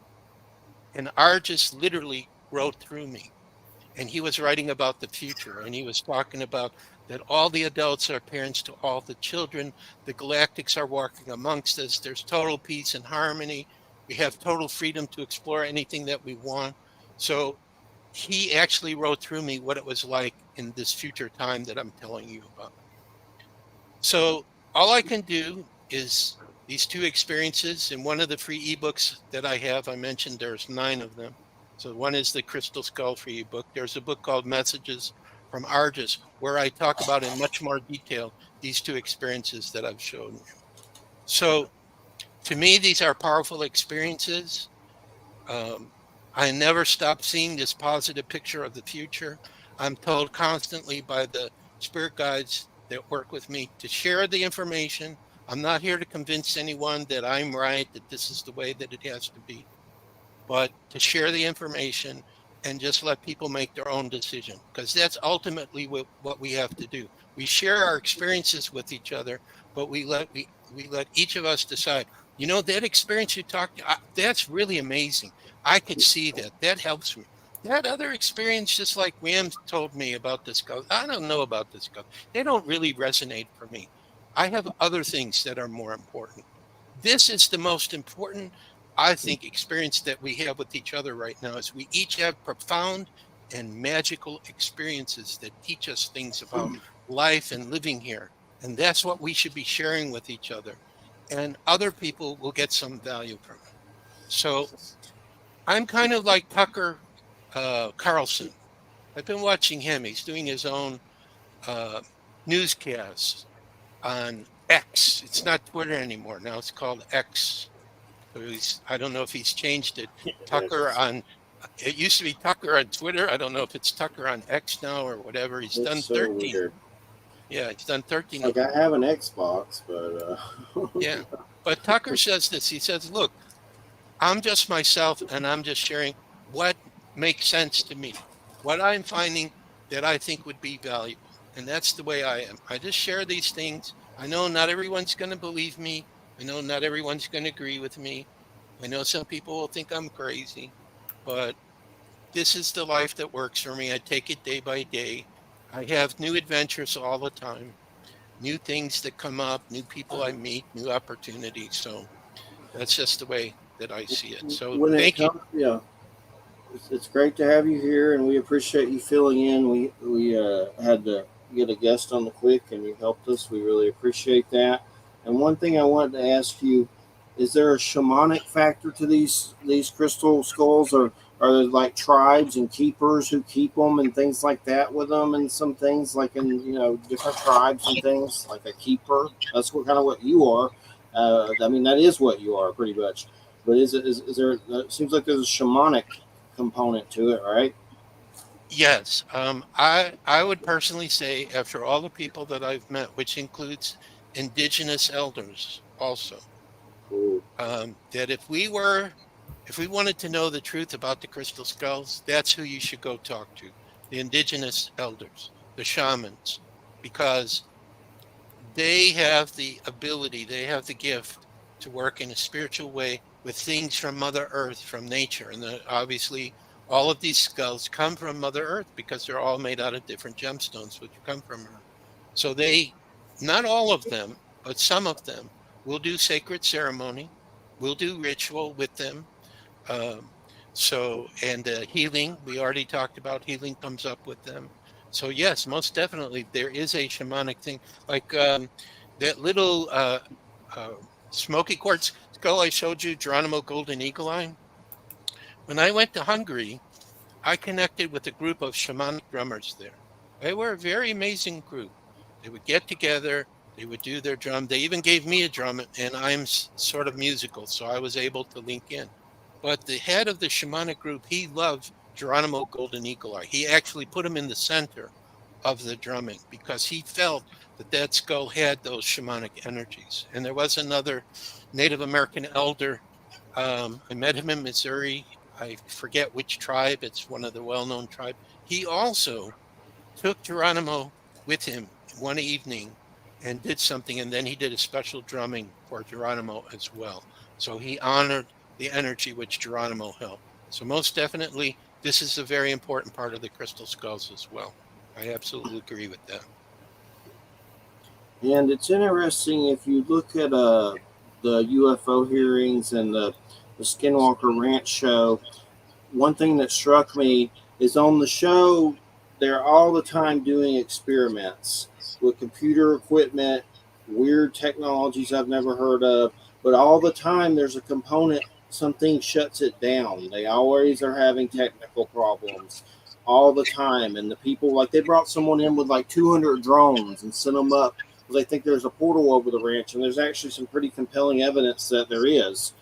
And Argus literally wrote through me. And he was writing about the future. And he was talking about that all the adults are parents to all the children. The galactics are walking amongst us. There's total peace and harmony. We have total freedom to explore anything that we want. So he actually wrote through me what it was like in this future time that I'm telling you about. So all I can do is these two experiences. In one of the free ebooks that I have, I mentioned there's 9 of them. So one is the Crystal Skull free ebook. There's a book called Messages from Argus, where I talk about in much more detail these two experiences that I've shown you. So to me, these are powerful experiences. I never stop seeing this positive picture of the future. I'm told constantly by the spirit guides that work with me to share the information. I'm not here to convince anyone that I'm right, that this is the way that it has to be, but to share the information and just let people make their own decision, because that's ultimately what we have to do. We share our experiences with each other, but we let each of us decide, that experience you talked, that's really amazing. I could see that. That helps me. That other experience, just like Ram told me about this ghost, I don't know about this ghost. They don't really resonate for me. I have other things that are more important. This is the most important, I think, experience that we have with each other right now, is we each have profound and magical experiences that teach us things about life and living here. And that's what we should be sharing with each other. And other people will get some value from it. So I'm kind of like Tucker Carlson. I've been watching him. He's doing his own newscasts on X. It's not Twitter anymore. Now it's called X. So I don't know if he's changed it. It used to be Tucker on Twitter. I don't know if it's Tucker on X now or whatever. He's done 13. Weird. Yeah, he's done 13. Like I have an Xbox, but yeah. But Tucker says this. He says, look, I'm just myself, and I'm just sharing what makes sense to me, what I'm finding that I think would be valuable. And that's the way I am. I just share these things. I know not everyone's going to believe me. I know not everyone's going to agree with me. I know some people will think I'm crazy, but this is the life that works for me. I take it day by day. I have new adventures all the time, new things that come up, new people I meet, new opportunities. So that's just the way that I see it. So When it thank you. comes, yeah, it's great to have you here, and we appreciate you filling in. We had to get a guest on the quick, and you helped us. We really appreciate that. And one thing I wanted to ask you: is there a shamanic factor to these crystal skulls, or are there like tribes and keepers who keep them and things like that with them, and some things like in different tribes and things like a keeper? That's what kind of what you are. I mean, that is what you are pretty much. But is there? It seems like there's a shamanic component to it, right? Yes, I would personally say after all the people that I've met, which includes indigenous elders also, Cool. that if we wanted to know the truth about the crystal skulls, that's who you should go talk to, the indigenous elders, the shamans, because they have the ability, they have the gift to work in a spiritual way with things from Mother Earth, from nature. And obviously, all of these skulls come from Mother Earth because they're all made out of different gemstones, which come from her. So not all of them, but some of them will do sacred ceremony, will do ritual with them. Um, and healing, we already talked about healing comes up with them. So yes, most definitely there is a shamanic thing. Like that little uh, smoky quartz skull I showed you, Geronimo Golden Eagle Eye. When I went to Hungary, I connected with a group of shamanic drummers there. They were a very amazing group. They would get together, they would do their drum. They even gave me a drum, and I'm sort of musical, so I was able to link in. But the head of the shamanic group, he loved Geronimo Golden Eagle Eye. He actually put him in the center of the drumming because he felt that that skull had those shamanic energies. And there was another Native American elder. I met him in Missouri. I forget which tribe. It's one of the well-known tribes. He also took Geronimo with him one evening and did something, and then he did a special drumming for Geronimo as well. So he honored the energy which Geronimo held. So most definitely, this is a very important part of the crystal skulls as well. I absolutely agree with that. And it's interesting if you look at the UFO hearings and the Skinwalker Ranch show. One thing that struck me is on the show, they're all the time doing experiments with computer equipment, weird technologies I've never heard of, but all the time there's a component, something shuts it down. They always are having technical problems all the time. And the people, like, they brought someone in with like 200 drones and sent them up because they think there's a portal over the ranch, and there's actually some pretty compelling evidence that there is.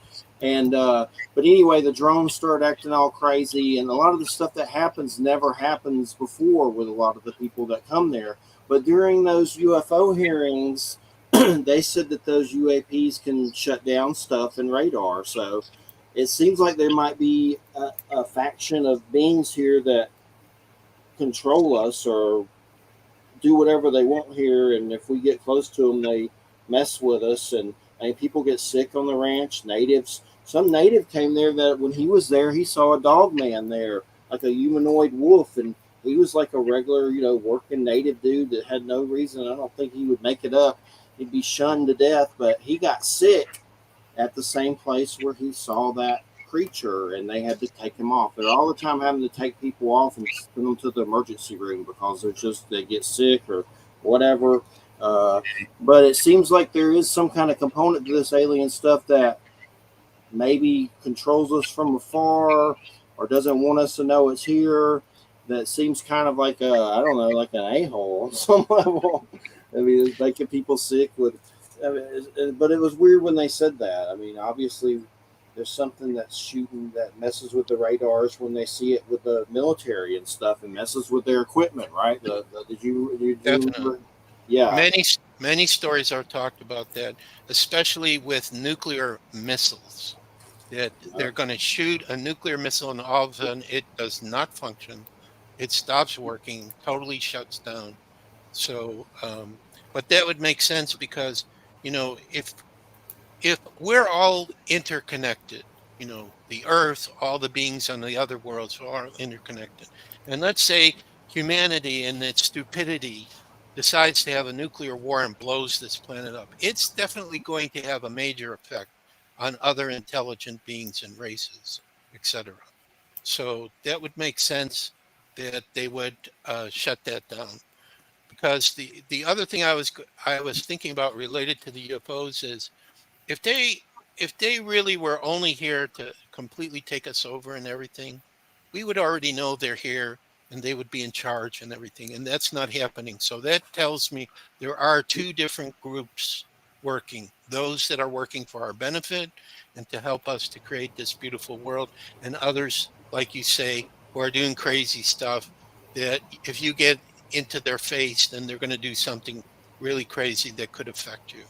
And but anyway, the drones start acting all crazy, and a lot of the stuff that happens never happens before with a lot of the people that come there. But during those UFO hearings, they said that those UAPs can shut down stuff and radar. So it seems like there might be a faction of beings here that control us or do whatever they want here. And if we get close to them, they mess with us. And people get sick on the ranch. Natives. Some native came there that when he was there, he saw a dog man there, like a humanoid wolf, and he was like a regular, working native dude that had no reason. I don't think he would make it up. He'd be shunned to death, but he got sick at the same place where he saw that creature, and they had to take him off. They're all the time having to take people off and send them to the emergency room because they get sick or whatever. But it seems like there is some kind of component to this alien stuff that maybe controls us from afar or doesn't want us to know it's here. That seems kind of like I don't know, like an a-hole on some level. I mean, it's making people sick with. But it was weird when they said that. I mean, obviously, there's something that's shooting that messes with the radars when they see it with the military and stuff, and messes with their equipment, right? Did you Definitely. Yeah. Many stories are talked about that, especially with nuclear missiles. That they're going to shoot a nuclear missile and all of a sudden it does not function. It stops working, totally shuts down. So, but that would make sense because, if we're all interconnected, the earth, all the beings on the other worlds are all interconnected. And let's say humanity in its stupidity decides to have a nuclear war and blows this planet up, it's definitely going to have a major effect on other intelligent beings and races, etc. So that would make sense that they would shut that down. Because the other thing I was thinking about related to the UFOs is if they really were only here to completely take us over and everything, we would already know they're here and they would be in charge and everything. And that's not happening. So that tells me there are two different groups working, those that are working for our benefit and to help us to create this beautiful world, and others, like you say, who are doing crazy stuff that if you get into their face, then they're going to do something really crazy that could affect you,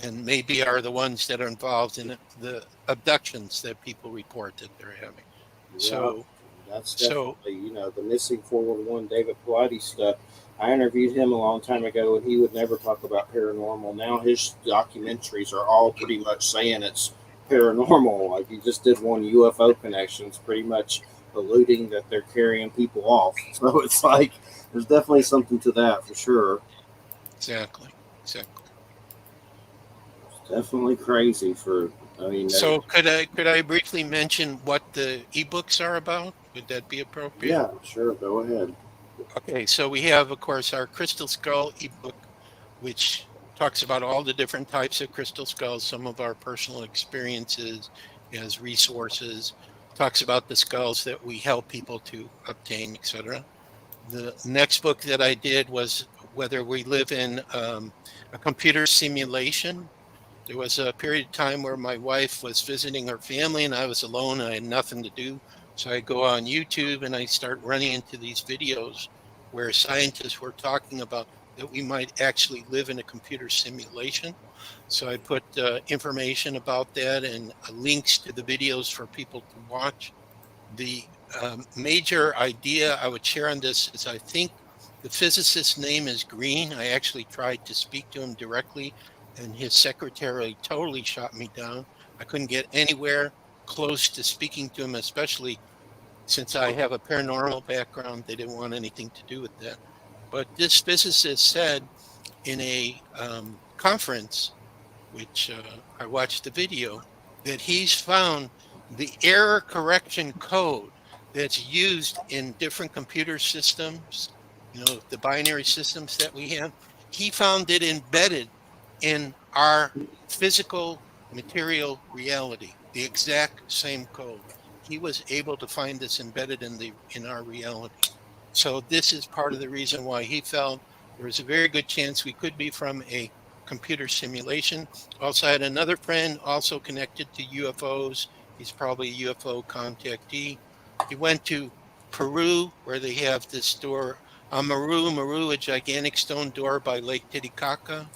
and maybe are the ones that are involved in the abductions that people report that they're having. Yeah, So, that's so definitely, the missing 411 David Pilates stuff. I interviewed him a long time ago, and he would never talk about paranormal. Now his documentaries are all pretty much saying it's paranormal. Like he just did one UFO connections, pretty much alluding that they're carrying people off. So it's like there's definitely something to that for sure. exactly. It's definitely crazy for. I mean, So could I briefly mention what the ebooks are about? Would that be appropriate? yeah, sure, go ahead. Okay, so we have, of course, our Crystal Skull ebook, which talks about all the different types of crystal skulls, some of our personal experiences as resources, talks about the skulls that we help people to obtain, etc. The next book that I did was whether we live in a computer simulation. There was a period of time where my wife was visiting her family and I was alone. I had nothing to do. So I go on YouTube and I start running into these videos where scientists were talking about that we might actually live in a computer simulation. So I put information about that and links to the videos for people to watch. The major idea I would share on this is I think the physicist's name is Green. I actually tried to speak to him directly, and his secretary totally shot me down. I couldn't get anywhere close to speaking to him, especially since I have a paranormal background. They didn't want anything to do with that. But this physicist said in a conference, which I watched the video, that he's found the error correction code that's used in different computer systems, the binary systems that we have. He found it embedded in our physical material reality, the exact same code. He was able to find this embedded in our reality. So this is part of the reason why he felt there was a very good chance we could be from a computer simulation. Also, I had another friend also connected to UFOs. He's probably a UFO contactee. He went to Peru, where they have this door, Maru, a gigantic stone door by Lake Titicaca.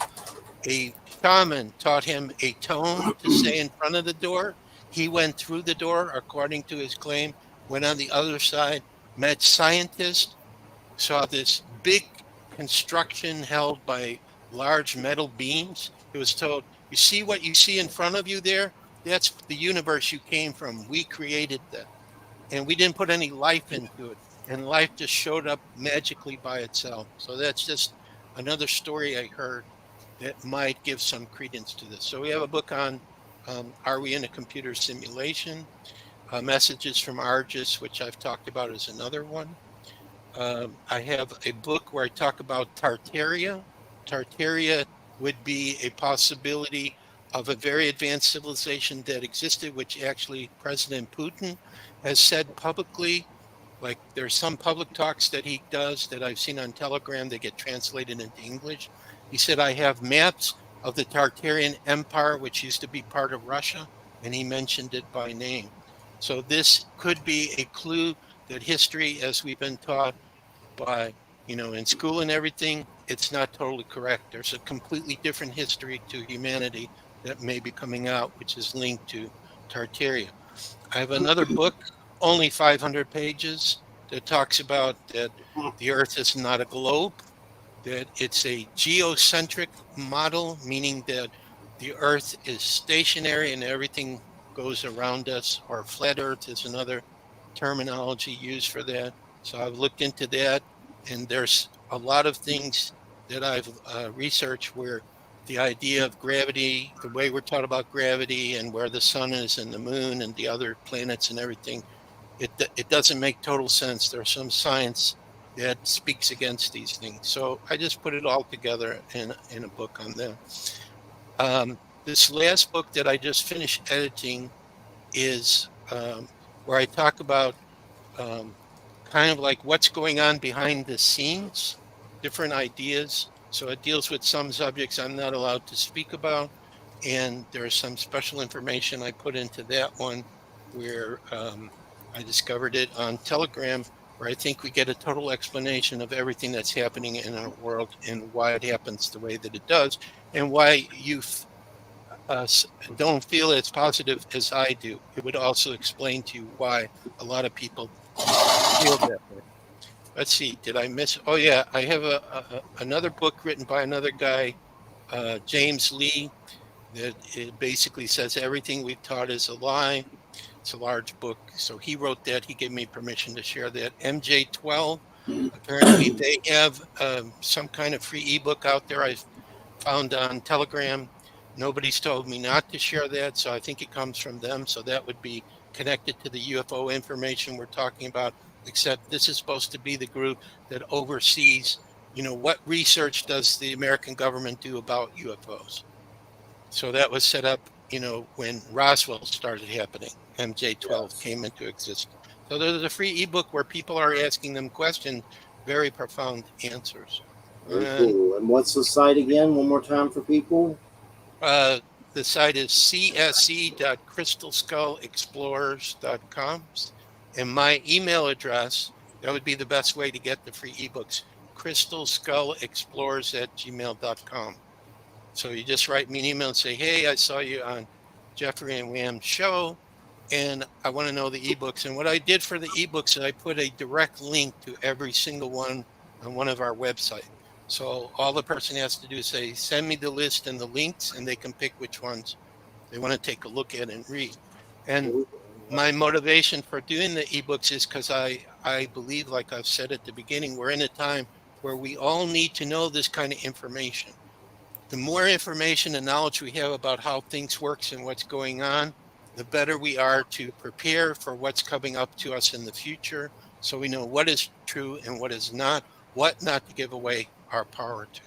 A shaman taught him a tone to say in front of the door. He went through the door, according to his claim, went on the other side, met scientists, saw this big construction held by large metal beams. It was told, you see what you see in front of you there? That's the universe you came from. We created that. And we didn't put any life into it. And life just showed up magically by itself. So that's just another story I heard that might give some credence to this. So we have a book on Are We in a Computer Simulation? Messages from Argus, which I've talked about, is another one. I have a book where I talk about Tartaria. Tartaria would be a possibility of a very advanced civilization that existed, which actually President Putin has said publicly. Like there's some public talks that he does that I've seen on Telegram that get translated into English. He said, I have maps of the Tartarian Empire, which used to be part of Russia, and he mentioned it by name. So this could be a clue that history, as we've been taught by, in school and everything, it's not totally correct. There's a completely different history to humanity that may be coming out, which is linked to Tartaria. I have another book, only 500 pages, that talks about that the Earth is not a globe, that it's a geocentric model, meaning that the Earth is stationary and everything goes around us, or flat Earth is another terminology used for that. So I've looked into that, And there's a lot of things that I've researched where the idea of gravity, the way we're taught about gravity and where the sun is and the moon and the other planets and everything, it doesn't make total sense. There's some science that speaks against these things. So I just put it all together in a book on that. This last book that I just finished editing is where I talk about kind of like what's going on behind the scenes, different ideas. So it deals with some subjects I'm not allowed to speak about. And there's some special information I put into that one where I discovered it on Telegram, where I think we get a total explanation of everything that's happening in our world and why it happens the way that it does, and why you don't feel as positive as I do. It would also explain to you why a lot of people feel that way. Let's see, did I miss? Oh yeah, I have another book written by another guy, James Lee, that it basically says everything we've taught is a lie. It's a large book, so he wrote that. He gave me permission to share that. MJ12, apparently they have some kind of free ebook out there I found on Telegram. Nobody's told me not to share that, so I think it comes from them. So that would be connected to the UFO information we're talking about, except this is supposed to be the group that oversees, what research does the American government do about UFOs? So that was set up, when Roswell started happening. MJ12 came into existence. So there's a free ebook where people are asking them questions, very profound answers. Very cool. And what's the site again? One more time for people. The site is csc.crystalskullexplorers.com. And my email address, that would be the best way to get the free ebooks, crystalskullexplorers@gmail.com. So you just write me an email and say, hey, I saw you on Jeffrey and Wham's show, and I want to know the ebooks. And what I did for the ebooks is I put a direct link to every single one on one of our websites. So all the person has to do is say, send me the list and the links, and they can pick which ones they want to take a look at and read. And my motivation for doing the ebooks is because I believe, like I've said at the beginning, we're in a time where we all need to know this kind of information. The more information and knowledge we have about how things works and what's going on, the better we are to prepare for what's coming up to us in the future, so we know what is true and what is not, what not to give away our power to.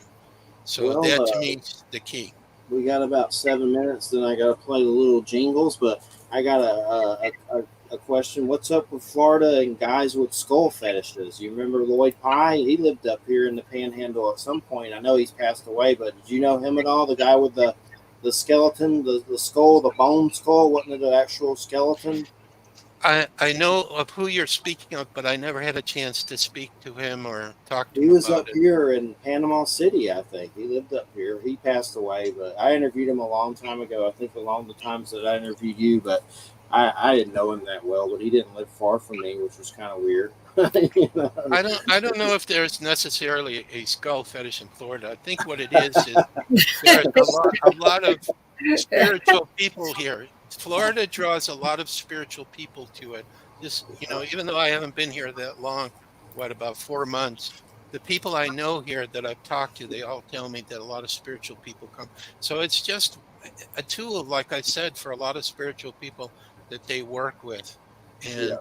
So that to me is the key. We got about 7 minutes, then I got to play the little jingles, but I got a question. What's up with Florida and guys with skull fetishes? You remember Lloyd Pye? He lived up here in the Panhandle at some point. I know he's passed away, but did you know him at all? The guy with the skeleton, the skull, the bone skull, wasn't it an actual skeleton? I know of who you're speaking of, but I never had a chance to speak to him or talk to him. He was up here in Panama City, I think. He lived up here. He passed away, but I interviewed him a long time ago. I think along the times that I interviewed you, but I didn't know him that well. But he didn't live far from me, which was kind of weird. I don't know if there's necessarily a skull fetish in Florida. I think what it is there's a lot of spiritual people here. Florida draws a lot of spiritual people to it. Just, even though I haven't been here that long, about 4 months, the people I know here that I've talked to, they all tell me that a lot of spiritual people come. So it's just a tool, like I said, for a lot of spiritual people that they work with. And,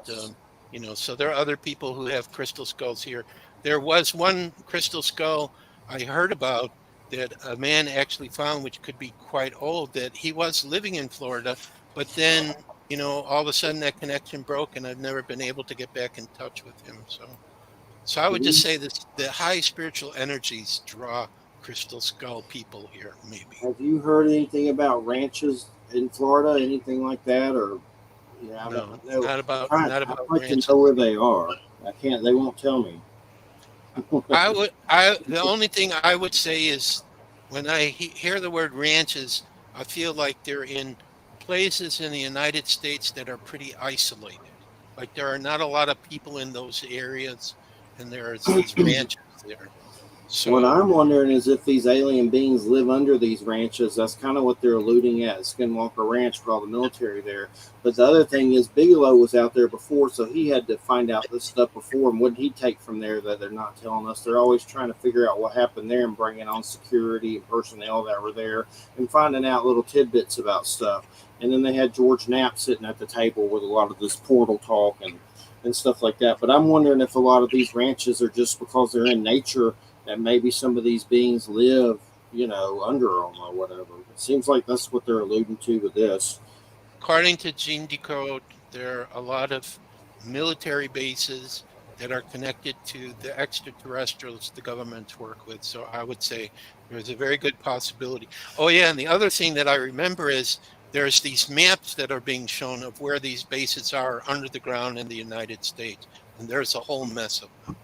so there are other people who have crystal skulls here. There was one crystal skull I heard about that a man actually found, which could be quite old, that he was living in Florida, but then, all of a sudden that connection broke, and I've never been able to get back in touch with him. So I would just say that the high spiritual energies draw crystal skull people here, maybe. Have you heard anything about ranches in Florida, anything like that, or? Yeah, no, not about ranches. To know where they are. I can't. They won't tell me. The only thing I would say is when I hear the word ranches, I feel like they're in places in the United States that are pretty isolated. Like there are not a lot of people in those areas, and there's these ranches there. So What I'm wondering is if these alien beings live under these ranches. That's kind of what they're alluding at Skinwalker Ranch for all the military there. But the other thing is Bigelow was out there before, so he had to find out this stuff before. And what did he take from there that they're not telling us? They're always trying to figure out what happened there and bringing on security and personnel that were there and finding out little tidbits about stuff. And then they had George Knapp sitting at the table with a lot of this portal talk and stuff like that. But I'm wondering if a lot of these ranches are just because they're in nature, that maybe some of these beings live, under them or whatever. It seems like that's what they're alluding to with this. according to Gene Decode, there are a lot of military bases that are connected to the extraterrestrials the governments work with. So I would say there's a very good possibility. Oh yeah, and the other thing that I remember is there's these maps that are being shown of where these bases are under the ground in the United States, and there's a whole mess of them.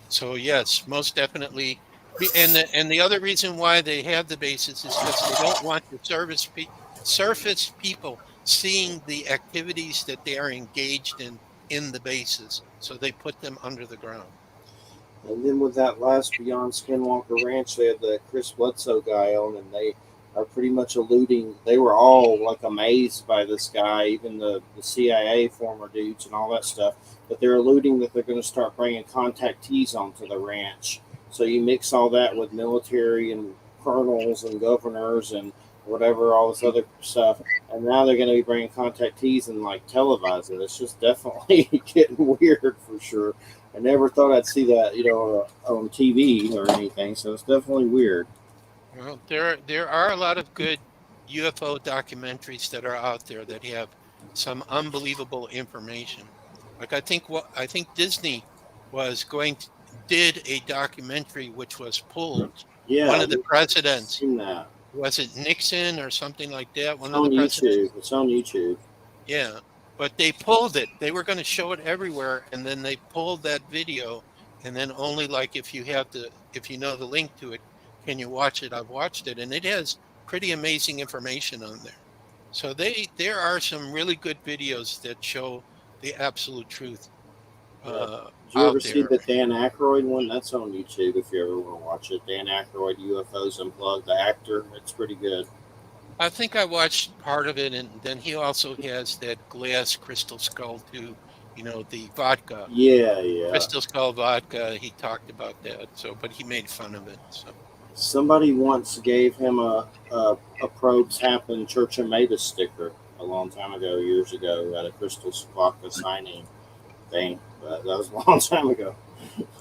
So yes, most definitely. And the other reason why they have the bases is because they don't want the surface people seeing the activities that they are engaged in the bases. So they put them under the ground. And then with that last Beyond Skinwalker Ranch, they had the Chris Bledsoe guy on, and they are pretty much alluding. They were all like amazed by this guy, even the CIA former dudes and all that stuff. But they're alluding that they're going to start bringing contactees onto the ranch. So you mix all that with military and colonels and governors and whatever, all this other stuff. And now they're going to be bringing contactees and like televise it. It's just definitely getting weird for sure. I never thought I'd see that, on TV or anything. So it's definitely weird. Well, there are a lot of good UFO documentaries that are out there that have some unbelievable information. Like I think Disney did a documentary which was pulled. Yeah, One of the I've presidents, seen that. was it Nixon or something like that? One It's of on the presidents. YouTube. It's on YouTube. Yeah, but they pulled it. They were going to show it everywhere, and then they pulled that video, and then only like if you know the link to it, can you watch it? I've watched it, and it has pretty amazing information on there. So there are some really good videos that show the absolute truth Did you ever out see there. the Dan Aykroyd one? That's on YouTube if you ever want to watch it. Dan Aykroyd, UFOs Unplugged, the actor. It's pretty good. I think I watched part of it, and then he also has that glass crystal skull too. The vodka, Yeah. crystal skull vodka. He talked about that. So, but he made fun of it. So. Somebody once gave him a Probes Happen Church of Mabus sticker a long time ago, years ago, at a Crystal Vodka signing thing. But that was a long time ago.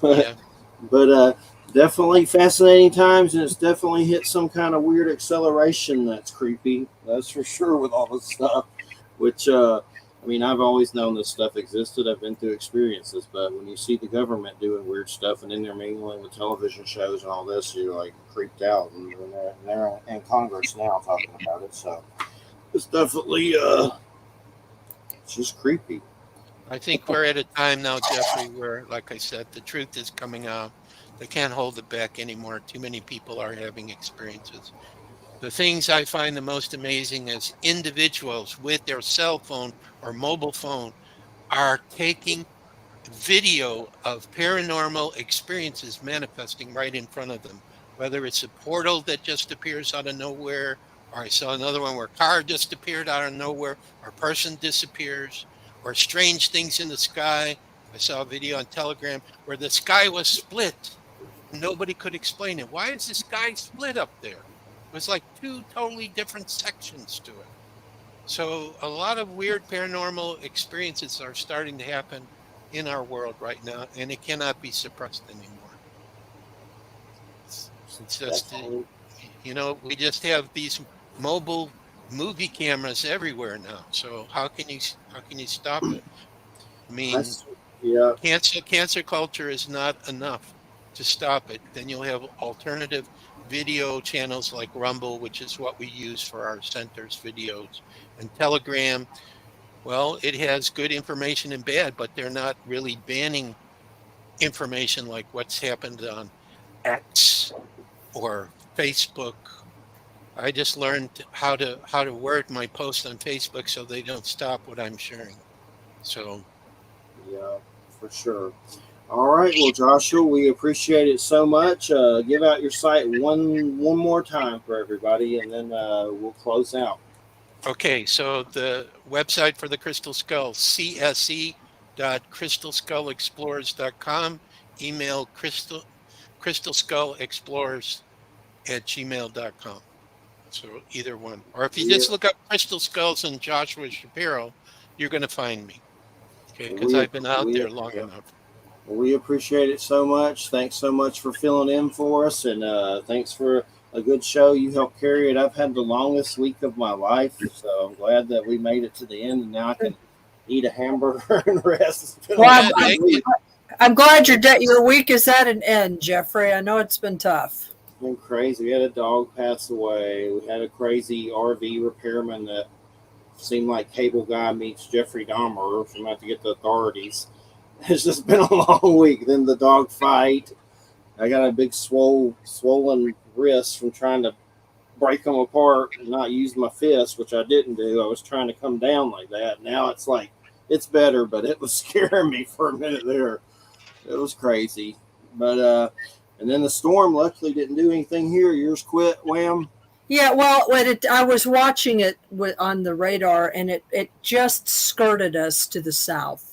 Yeah. But definitely fascinating times, and it's definitely hit some kind of weird acceleration that's creepy. That's for sure with all this stuff. Which, I've always known this stuff existed. I've been through experiences, but when you see the government doing weird stuff and then they're mingling with television shows and all this, you're like creeped out. And they're in Congress now talking about it. So it's definitely it's just creepy. I think we're at a time now, Jeffrey, where, like I said, the truth is coming out. They can't hold it back anymore. Too many people are having experiences. The things I find the most amazing is individuals with their cell phone or mobile phone are taking video of paranormal experiences manifesting right in front of them. Whether it's a portal that just appears out of nowhere, or I saw another one where a car just appeared out of nowhere, or a person disappears, or strange things in the sky. I saw a video on Telegram where the sky was split. Nobody could explain it. Why is the sky split up there? It was like two totally different sections to it. So a lot of weird paranormal experiences are starting to happen in our world right now, and it cannot be suppressed anymore. It's just, we just have these mobile movie cameras everywhere now. So how can you stop it? I mean, Yeah. Cancer culture is not enough to stop it. Then you'll have alternative video channels like Rumble, which is what we use for our center's videos, and Telegram. Well, it has good information and bad, but they're not really banning information like what's happened on X or Facebook. I just learned how to word my post on Facebook so they don't stop what I'm sharing. So Yeah, for sure. All right. Well, Joshua, we appreciate it so much. Give out your site one more time for everybody, and then we'll close out. Okay, so the website for the Crystal Skull, cse.crystalskullexplorers.com. Email crystalskullexplorers@gmail.com. So either one. Or if you We just look up Crystal Skulls and Joshua Shapiro, you're going to find me. Okay, because we I've been out we there long yeah. enough. We appreciate it so much. Thanks so much for filling in for us, and thanks for a good show. You helped carry it. I've had the longest week of my life, so I'm glad that we made it to the end, and now I can eat a hamburger and rest. It's been a Well, long Yeah, week. I'm glad your week is at an end, Jeffrey. I know it's been tough. It's been crazy. We had a dog pass away. We had a crazy RV repairman that seemed like Cable Guy meets Jeffrey Dahmer. So I'm going to have to get the authorities. It's just been a long week. Then the dog fight. I got a big swollen wrist from trying to break them apart and not use my fist, which I didn't do. I was trying to come down like that. Now it's like, it's better, but it was scaring me for a minute there. It was crazy. But, and then the storm luckily didn't do anything here. Yours quit, Wham? Yeah, well, I was watching it on the radar, and it just skirted us to the south.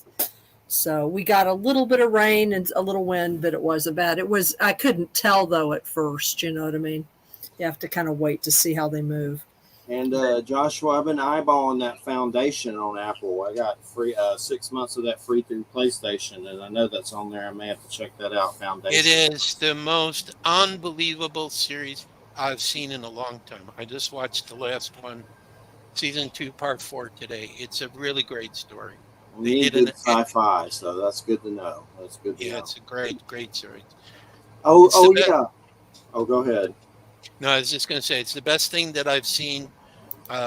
So we got a little bit of rain and a little wind, but it wasn't bad. I couldn't tell though at first, you know what I mean? You have to kind of wait to see how they move. And Joshua, I've been eyeballing that foundation on Apple. I got free 6 months of that free through PlayStation, and I know that's on there. I may have to check that out. Foundation. it is the most unbelievable series I've seen in a long time. I just watched the last one, season 2, part 4 today. It's a really great story. We need good sci-fi, so that's good to know. That's good to know. Yeah, it's a great series. Yeah. Oh, go ahead. No, I was just going to say it's the best thing that I've seen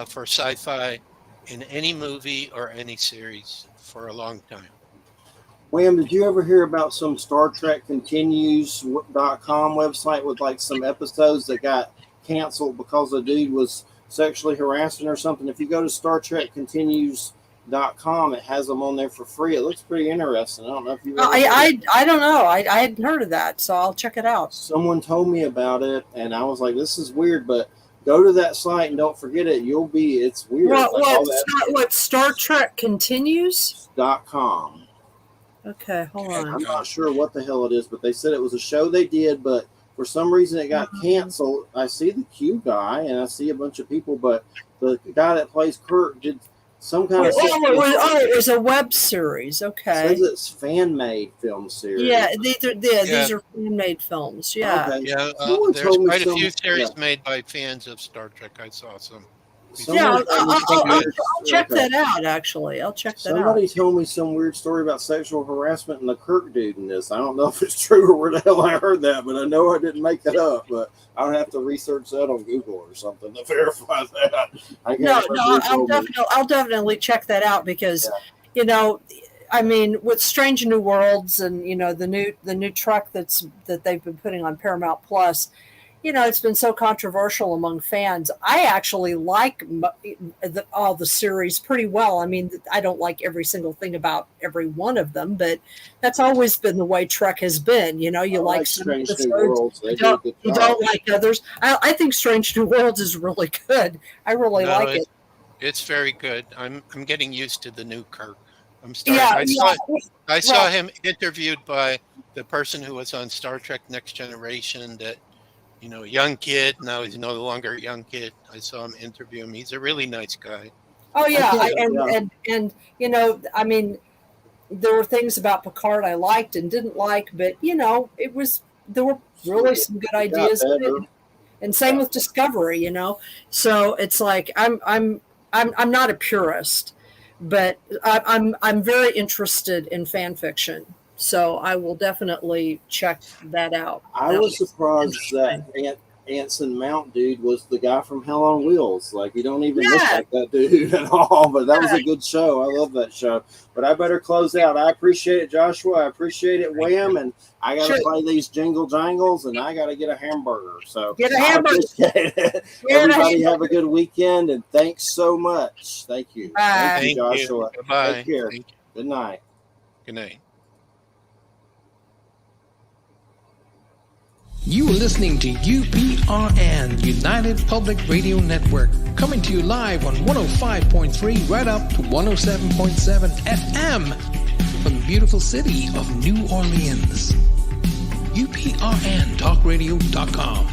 for sci-fi in any movie or any series for a long time. William, did you ever hear about some Star Trek Continues.com website with like some episodes that got canceled because the dude was sexually harassing or something? If you go to Star Trek Continues.com, it has them on there for free. It looks pretty interesting. I don't know if you. I don't know. I hadn't heard of that, so I'll check it out. Someone told me about it, and I was like, "This is weird," but go to that site and don't forget it. It's weird. What Star Trek Continues.com. Okay, hold on. I'm not sure what the hell it is, but they said it was a show they did, but for some reason it got canceled. I see the Q guy and I see a bunch of people, but the guy that plays Kirk did some kind of. It was a web series. Okay. It says it's fan-made film series. Yeah, these are fan-made films. Yeah. Okay. Yeah, there's quite a few series made by fans of Star Trek. I saw some. I'll check that out, actually. I'll check that out. Somebody told me some weird story about sexual harassment and the Kirk dude in this. I don't know if it's true or where the hell I heard that, but I know I didn't make that up. But I'll have to research that on Google or something to verify that. I'll definitely check that out because, I mean, with Strange New Worlds and the new truck that they've been putting on Paramount Plus. It's been so controversial among fans. I actually like all the series pretty well. I mean, I don't like every single thing about every one of them, but that's always been the way Trek has been. You like some Strange episodes, New Worlds. you don't like others. I think Strange New Worlds is really good. I really like it. It's very good. I'm getting used to the new Kirk. I'm starting. I saw him interviewed by the person who was on Star Trek Next Generation that. Young kid. Now he's no longer a young kid. I saw him interview him. He's a really nice guy. Oh yeah, and I mean, there were things about Picard I liked and didn't like, but there were really some good ideas in it. And same with Discovery. So it's like I'm not a purist, but I'm very interested in fan fiction. So I will definitely check that out. I was surprised that Anson Mount dude was the guy from Hell on Wheels. Like, you don't even look like that dude at all. But that was a good show. I love that show. But I better close out. I appreciate it, Joshua. I appreciate it, Wham. And I got to play these jingle jangles, and I got to get a hamburger. So get a hamburger. Everybody have a good weekend, and thanks so much. Thank you. Bye. Thank you, Joshua. Goodbye. Take care. Good night. Good night. You are listening to UPRN, United Public Radio Network, coming to you live on 105.3 right up to 107.7 FM from the beautiful city of New Orleans. UPRNTalkRadio.com.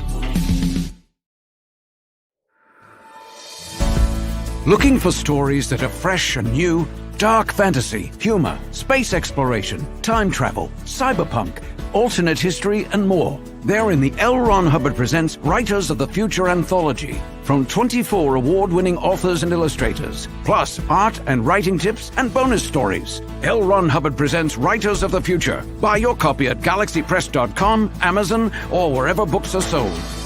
Looking for stories that are fresh and new? Dark fantasy, humor, space exploration, time travel, cyberpunk, alternate history, and more. They're in the L. Ron Hubbard Presents Writers of the Future anthology from 24 award-winning authors and illustrators, plus art and writing tips and bonus stories. L. Ron Hubbard Presents Writers of the Future. Buy your copy at galaxypress.com, Amazon, or wherever books are sold.